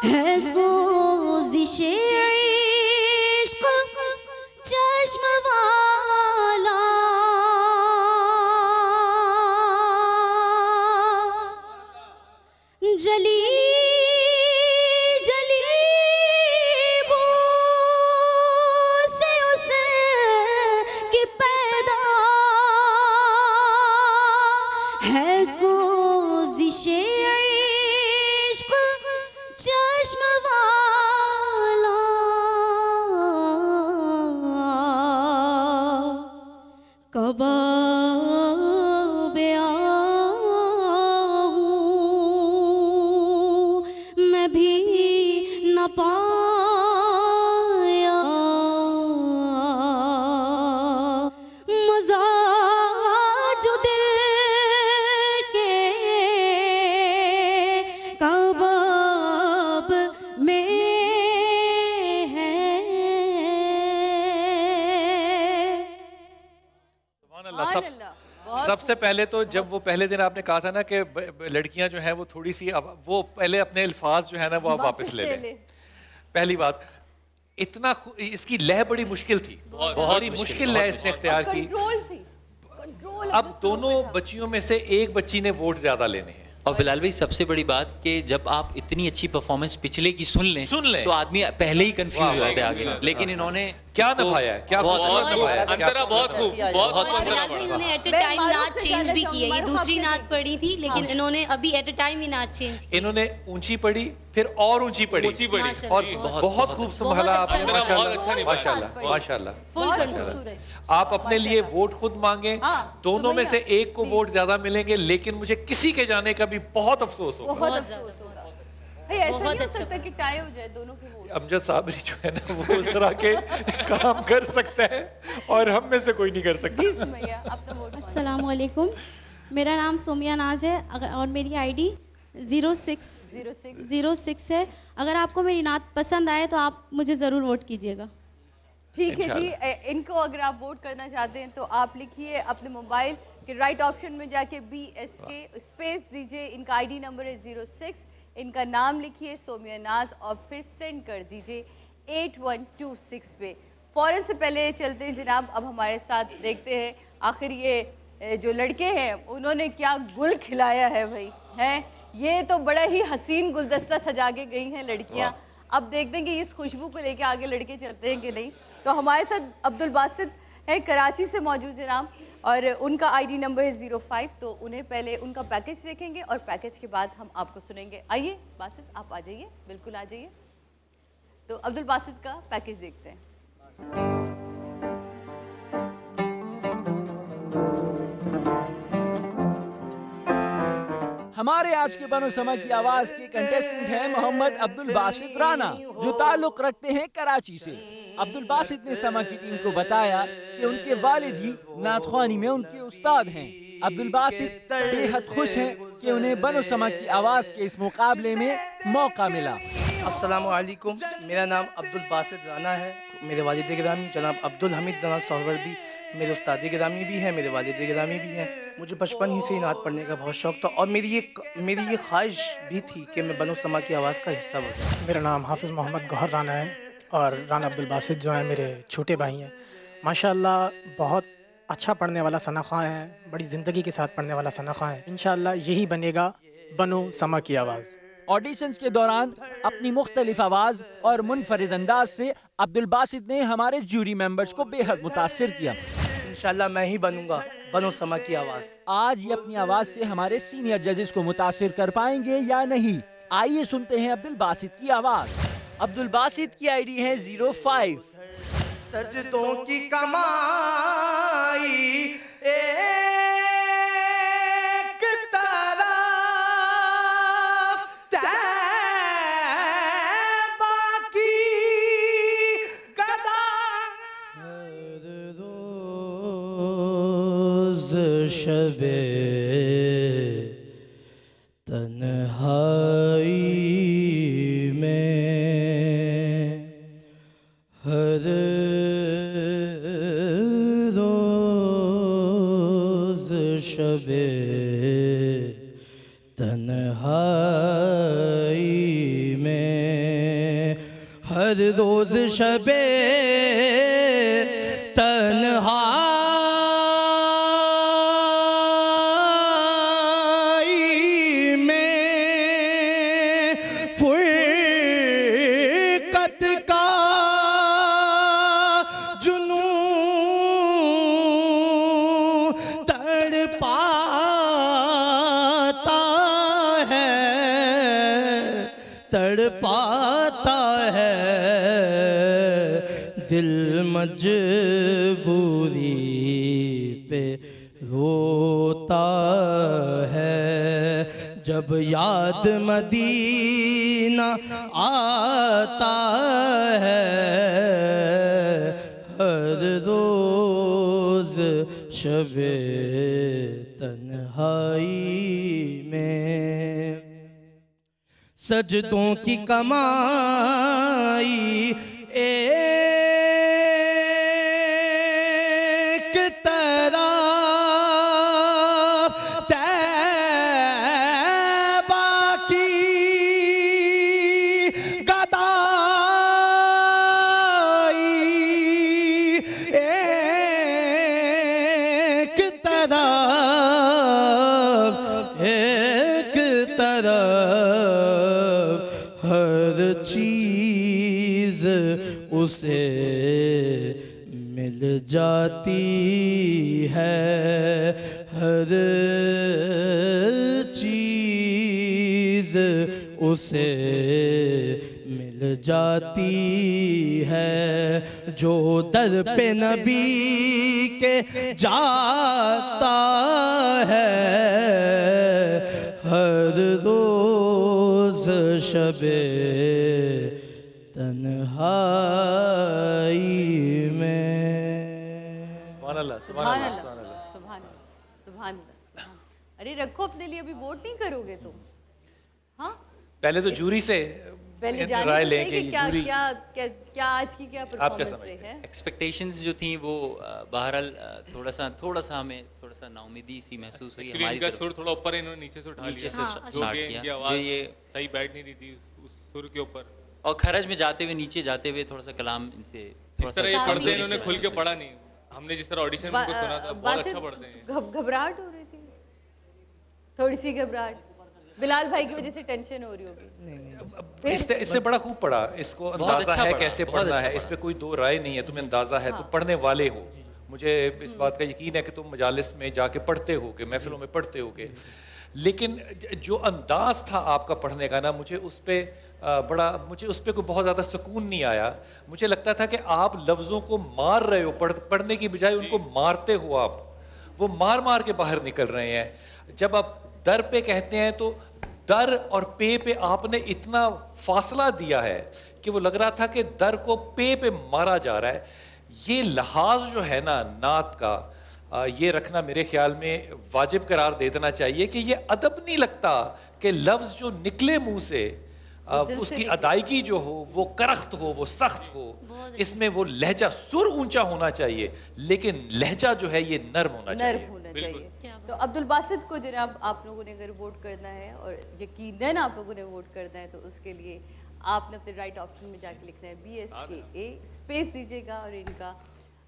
ہے سوزش عشق چشم والا جلی سوزش عشق چشم والا کباب آہوں میں بھی نہ پایا مزہ جو دل کباب میں ہے. سب سے پہلے تو جب وہ پہلے دن آپ نے کہا تھا نا کہ لڑکیاں جو ہیں وہ تھوڑی سی وہ پہلے اپنے الفاظ جو ہے نا وہ آپ واپس لے لیں. پہلی بات اتنا اس کی لہ بڑی مشکل تھی, بڑی مشکل لہ اس نے اختیار کی. اب دونوں بچیوں میں سے ایک بچی نے ووٹ زیادہ لینے ہیں. اور بلال بھائی سب سے بڑی بات کہ جب آپ اتنی اچھی پرفارمنس پچھلے کی سن لیں تو آدمی پہلے ہی کنفیوز ہو جاتا ہے آگے, لیکن انہوں نے کیا نبھایا, کیا انترا بہت خوب, بہت بلال بھائی انہوں نے ایٹ اے ٹائم نعت چینج بھی کی ہے. یہ دوسری نعت پڑھی تھی لیکن انہوں نے ابھی ایٹ اے ٹائم ہی نعت چینج کی. انہوں نے اونچی پڑھی پھر اور اونچی پڑھی اور بہت خوب سنبھالا آپ نے. ماشاءاللہ ماشاءاللہ. آپ اپنے لیے ووٹ خود مانگیں, دونوں میں سے ایک کو ووٹ زیادہ ملیں گے, لیکن مجھے کسی کے جانے کا بھی بہت افسوس ہوگا. بہت افسوس ہوگا. ایسا نہیں ہو سکتا کہ ٹائی ہو جائے دونوں کے ووٹ. امجد صابری جو ہے نا وہ اس طرح کے کام کر سکتا ہے اور ہم میں سے کوئی نہیں کر سکتا. السلام علیکم, میرا نام سومیہ ناز ہے اور میری آئی ڈی 06 ہے. اگر آپ کو میری نعت پسند آئے تو آپ مجھے ضرور ووٹ کیجیے گا. ٹھیک ہے جی, ان کو اگر آپ ووٹ کرنا چاہتے ہیں تو آپ لکھیے اپنے موبائل کے رائٹ آپشن میں جا کے BSK اسپیس دیجئے. ان کا ID نمبر ہے 06, ان کا نام لکھیے سومیہ ناز اور پھر سینڈ کر دیجئے 8126 پہ. فوراً سے پہلے چلتے ہیں جناب, اب ہمارے ساتھ دیکھتے ہیں آخر یہ جو لڑکے ہیں انہوں نے کیا گل کھلایا ہے بھائی. ہیں یہ تو بڑا ہی حسین گلدستہ سجا کے گئی ہیں لڑکیاں. اب دیکھتے ہیں کہ اس خوشبو کو لے کے آگے لڑکے چلتے ہیں کہ نہیں. تو ہمارے ساتھ عبدالباسط ہے کراچی سے موجود جناب, اور ان کا ID نمبر ہے 05. تو انہیں پہلے ان کا پیکج دیکھیں گے اور پیکج کے بعد ہم آپ کو سنیں گے. آئیے باسط آپ آ جائیے, بالکل آ جائیے. تو عبدالباسط کا پیکج دیکھتے ہیں. ہمارے آج کے بنو سما کی آواز کے کنٹیسٹنٹ ہیں محمد عبدالباسط رانا, جو تعلق رکھتے ہیں کراچی سے. عبدالباسط نے سما کی ٹیم کو بتایا کہ ان کے والد ہی نعت خوانی میں ان کے استاد ہیں. عبدالباسط بے حد خوش ہیں کہ انہیں بنو سما کی آواز کے اس مقابلے میں موقع ملا. السلام علیکم, میرا نام عبدالباسط رانا ہے. میرے والد گرامی جناب عبدالحمید رانا سہروردی میرے استاد گرامی بھی ہیں, میرے والد گرامی بھی ہیں. مجھے بچپن ہی سے نعت پڑھنے کا بہت شوق تھا اور میری یہ خواہش بھی تھی کہ میں بنو سما کی آواز کا حصہ بنوں. میرا نام حافظ محمد گوہر رانا ہے اور رانا عبدالباسط جو ہیں میرے چھوٹے بھائی ہیں. ماشاءاللہ بہت اچھا پڑھنے والا ثنا خواں ہے, بڑی زندگی کے ساتھ پڑھنے والا ثنا خواں ہے. انشاءاللہ یہی بنے گا بنو سما کی آواز. آڈیشنز کے دوران اپنی مختلف آواز اور منفرد انداز سے عبدالباسط نے ہمارے جیوری ممبرز کو بے حد متاثر کیا. انشاءاللہ میں ہی بنوں گا بنو سما کی آواز. آج یہ اپنی آواز سے ہمارے سینئر ججز کو متاثر کر پائیں گے یا نہیں, آئیے سنتے ہیں عبدالباسط کی آواز. عبدالباسط کی ID ہے 05. سجدوں کی کمائی ایک طرف تیبہ کی گدا, ہر روز شب تنہائی میں, ہر روز شب تنہائی میں ہر روز شب تنہائی میں فرقت کا جنون تڑپاتا ہے دل مجبوری پہ روتا ہے جب یاد مدینہ آتا ہے ہر روز شب تنہائی میں سجدوں کی کمائی ایک طرف طیبہ کی گدائی ایک طرف ہر چیز اسے مل جاتی ہے ہر چیز اسے مل جاتی ہے جو در پہ نبی کے جاتا ہے ہر روز شب تنہائی میں سبحان اللہ سبحان اللہ سبحان اللہ سبحان اللہ ارے رکھو اپنے لیے ابھی ووٹ نہیں کرو گے تم ہاں پہلے تو جوری سے پہلے رائے لیں کہ کیا آج کی کیا پرفارمنس رہی ہے ایکسپیکٹیشنز جو تھیں وہ بہرحال تھوڑا سا ہمیں تھوڑا سا ناامیدی سی محسوس ہوئی ہماری طرف سر تھوڑا اوپر انہوں نے نیچے سے اٹھا لیا جو کہ ان کی آواز صحیح بیٹھ نہیں رہی تھی اس سر کے اوپر اور خرج میں جاتے ہوئے نیچے جاتے ہوئے تھوڑا سا کلام ان سے جس طرح یہ پڑھتے ہیں انہوں نے کھل کے پڑھا نہیں ہم نے جس طرح آڈیشن میں ان کو سنا تھا بہت اچھا پڑھتے ہیں گھبراہٹ ہو رہی تھی تھوڑی سی گھبراہٹ بلال بھائی کی وجہ سے ٹینشن ہو رہی ہوگی اس سے بڑا خوب پڑھا اس کو اندازہ ہے کیسے پڑھنا ہے اس پہ کوئی دو رائے نہیں ہے تمہیں اندازہ ہے تم پڑھنے والے ہو مجھے اس بات کا یقین ہے کہ تم مجالس میں جا کے پڑھتے ہو گے محفلوں میں پڑھتے ہو گے لیکن جو انداز تھا آپ کا پڑھنے کا نا مجھے اس پہ کوئی بہت زیادہ سکون نہیں آیا مجھے لگتا تھا کہ آپ لفظوں کو مار رہے ہو پڑھنے کی بجائے ان کو مارتے ہو آپ وہ مار کے باہر نکل رہے ہیں جب آپ در پہ کہتے ہیں تو در اور پہ آپ نے اتنا فاصلہ دیا ہے کہ وہ لگ رہا تھا کہ در کو پہ مارا جا رہا ہے یہ لحاظ جو ہے نا نعت کا یہ رکھنا میرے خیال میں واجب قرار دے دینا چاہیے کہ یہ ادب نہیں لگتا کہ لفظ جو نکلے منہ سے اس کی ادائیگی جو ہو وہ کرخت ہو وہ سخت ہو اس میں وہ لہجہ سر اونچا ہونا چاہیے لیکن لہجہ جو ہے یہ نرم ہونا چاہیے تو عبد الباسط کو جناب آپ لوگوں نے اگر ووٹ کرنا ہے اور یقیناً آپ لوگوں نے ووٹ کرنا ہے تو اس کے لیے آپ نے اپنے رائٹ آپشن میں جا کے لکھنا ہے BSKA اسپیس دیجیے گا اور ان کا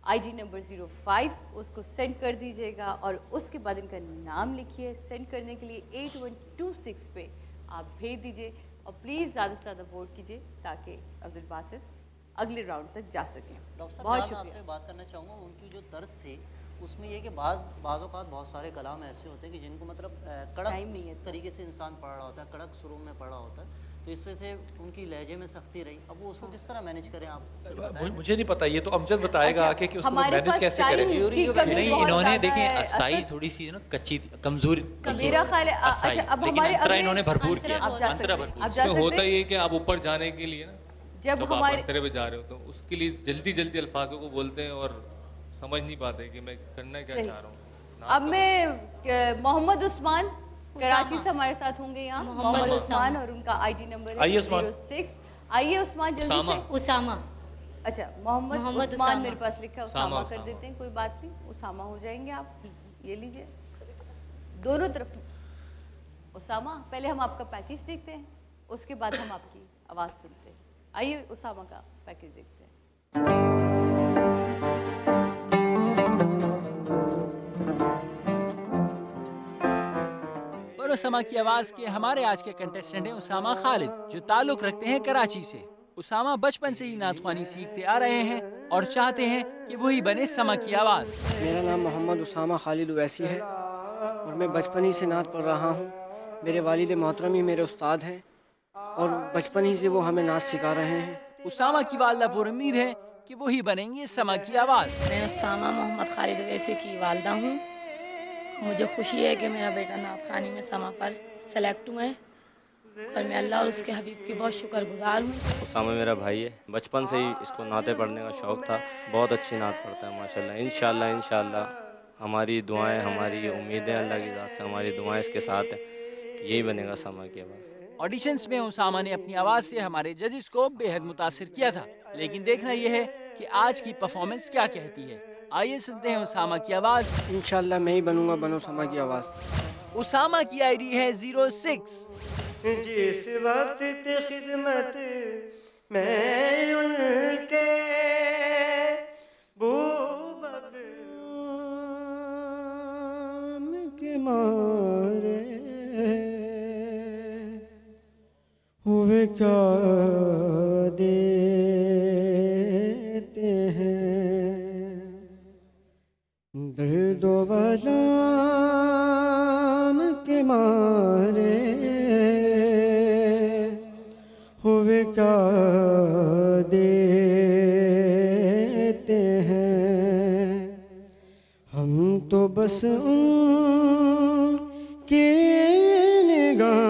ID نمبر 05 اس کو سینڈ کر دیجیے گا اور اس کے بعد ان کا نام لکھیے سینڈ کرنے کے لیے 8126 پہ آپ بھیج دیجیے اور پلیز زیادہ سے زیادہ ووٹ کیجیے تاکہ عبد الباسط اگلے راؤنڈ تک جا سکیں بہت شکریہ آپ سے بات کرنا چاہوں گا ان کی جو طرز تھی اس میں یہ کہ بعض اوقات بہت سارے کلام ایسے ہوتے ہیں کہ جن کو مطلب کڑک طریقے سے انسان پڑھ رہا ہوتا ہے کڑک سروں میں پڑھ رہا ہوتا ہے تو اس وجہ سے ان کی لہجے میں سختی رہی اب وہ اس کو کس طرح مینیج کریں آپ مجھے نہیں پتا یہ تو امجد بتائے گا کہ اس کو مینیج کیسے کریں نہیں انہوں نے دیکھیں استائی تھوڑی سی نا کچی کمزور میرا خیال ہے اب ہمارے انہوں نے بھرپور کیا ہوتا یہ کہ آپ اوپر جانے کے لیے نا جب ہمارے انترے پہ جا رہے ہو تو اس کے لیے جلدی الفاظوں کو بولتے ہیں اور سمجھ نہیں پاتے کہ میں کرنا کیا چاہ رہا ہوں اب میں محمد عثمان کراچی سے ہمارے ساتھ ہوں گے یہاں محمد عثمان اور ان کا ID نمبر ہے 06 آئیے عثمان جلدی سے اسامہ اچھا محمد عثمان میرے پاس لکھا ہے اسامہ کر دیتے ہیں کوئی بات نہیں اسامہ ہو جائیں گے آپ یہ لیجئے دونوں طرف اسامہ پہلے ہم آپ کا پیکیج دیکھتے ہیں اس کے بعد ہم آپ کی آواز سنتے ہیں آئیے اسامہ کا پیکیج دیکھتے ہیں. بنو سما کی آواز کے ہمارے آج کے کنٹیسٹنٹ ہیں اسامہ خالد، جو تعلق رکھتے ہیں کراچی سے. اسامہ بچپن سے ہی نعت خوانی سیکھتے آ رہے ہیں اور چاہتے ہیں کہ وہی بنے سما کی آواز. میرا نام محمد اسامہ خالد اویسی ہے اور میں بچپن ہی سے نعت پڑھ رہا ہوں. میرے والد محترم ہی میرے استاد ہیں اور بچپن ہی سے وہ ہمیں نعت سکھا رہے ہیں. اسامہ کی والدہ پر امید ہے کہ وہی بنیں گے سما کی آواز. میں اسامہ محمد خالد اویسی کی والدہ ہوں. مجھے خوشی ہے کہ میرا بیٹا نعت خوانی میں سما پر سلیکٹ ہوا ہے اور میں اللہ اور اس کے حبیب کی بہت شکر گزار ہوں. اسامہ میرا بھائی ہے، بچپن سے ہی اس کو نعتیں پڑھنے کا شوق تھا. بہت اچھی نعت پڑھتا ہے ماشاءاللہ. انشاءاللہ ہماری دعائیں، ہماری امیدیں اللہ کی ذات سے، ہماری دعائیں اس کے ساتھ ہیں. یہی بنے گا سما کی آواز. آڈیشنز میں اسامہ نے اپنی آواز سے ہمارے ججز کو بے حد متاثر کیا تھا، لیکن دیکھنا یہ ہے کہ آج کی پرفارمنس کیا کہتی ہے. آئیے سنتے ہیں اسامہ کی آواز. انشاءاللہ میں ہی بنوں گا بنو سما کی آواز. اسامہ کی آئی ڈی ہے 06. جس وقت خدمت میں ان کے کے مارے ہوئے کیا دیتے ہیں درد و الام کے مارے ہوئے کیا دیتے ہیں. ہم تو بس ان کی نگاہوں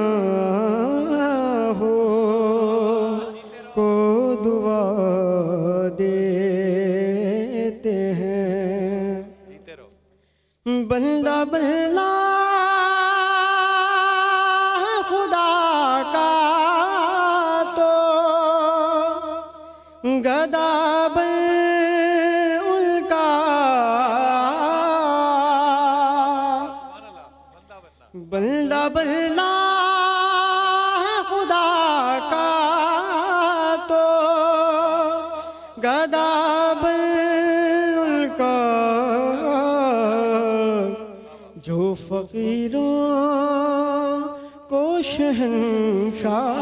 کو دعا دیتے ہیں. بندہ بندہ خدا کا تو گدا ان کا بندہ بندہ خدا کا تو گدا ان کا جو فقیروں کو شہنشاہ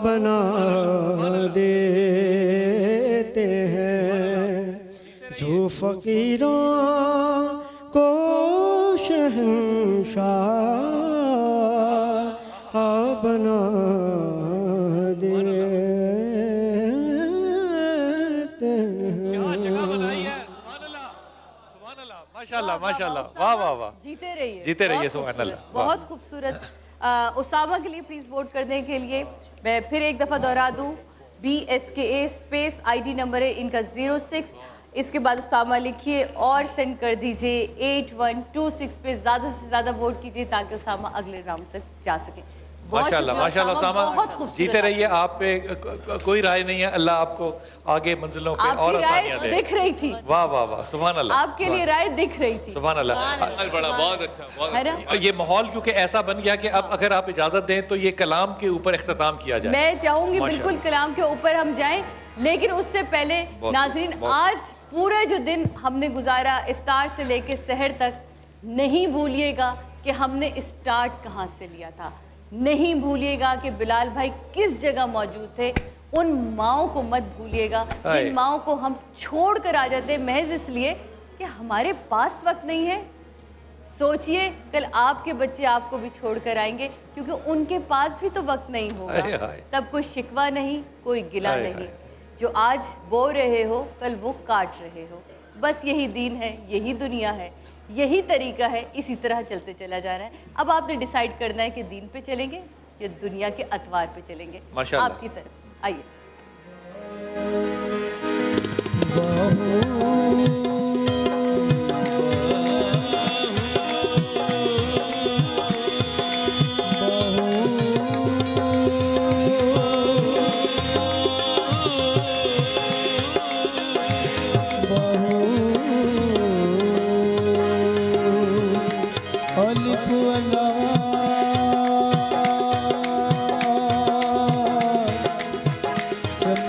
بنا دیتے ہیں. جو فقیروں کو شہنشاہ بنا دیتے ہیں. ماشاءاللہ ماشاءاللہ، واہ واہ واہ. جیتے رہیے، جیتے رہیے، سبحان اللہ. بہت خوبصورت. اسامہ کے لیے پلیز ووٹ کرنے کے لیے میں پھر ایک دفعہ دہرا دوں. BSKA اسپیس ID نمبر ہے ان کا 06. اس کے بعد اسامہ لکھیے اور سینڈ کر دیجئے 8126 پہ. زیادہ سے زیادہ ووٹ کیجئے تاکہ اسامہ اگلے راؤنڈ تک جا سکے. ماشاءاللہ ماشاءاللہ اسامہ، جیتے رہیے. آپ پہ کوئی رائے نہیں ہے. اللہ آپ کو آگے منزلوں پہ اور آسانیاں دے. دکھ رہی تھی. واہ واہ واہ، سبحان اللہ. آپ کے لیے رائے دکھ رہی تھی. سبحان اللہ. بہت اچھا. یہ ماحول کیونکہ ایسا بن گیا کہ اب اگر آپ اجازت دیں تو یہ کلام کے اوپر اختتام کیا جائے. میں چاہوں گی بالکل کلام کے اوپر ہم جائیں، لیکن اس سے پہلے ناظرین آج پورا جو دن ہم نے گزارا افطار سے لے کے سحر تک، نہیں بھولیے گا کہ ہم نے اسٹارٹ کہاں سے لیا تھا. نہیں بھولیے گا کہ بلال بھائی کس جگہ موجود تھے. ان ماؤں کو مت بھولیے گا جن ماؤں کو ہم چھوڑ کر آ جاتے ہیں محض اس لیے کہ ہمارے پاس وقت نہیں ہے. سوچئے کل آپ کے بچے آپ کو بھی چھوڑ کر آئیں گے کیونکہ ان کے پاس بھی تو وقت نہیں ہوگا. تب کوئی شکوہ نہیں، کوئی گلہ نہیں. جو آج بو رہے ہو کل وہ کاٹ رہے ہو. بس یہی دین ہے، یہی دنیا ہے، یہی طریقہ ہے. اسی طرح چلتے چلا جا رہا ہے. اب آپ نے ڈیسائیڈ کرنا ہے کہ دین پہ چلیں گے یا دنیا کے اتوار پہ چلیں گے. آپ کی طرف آئیے.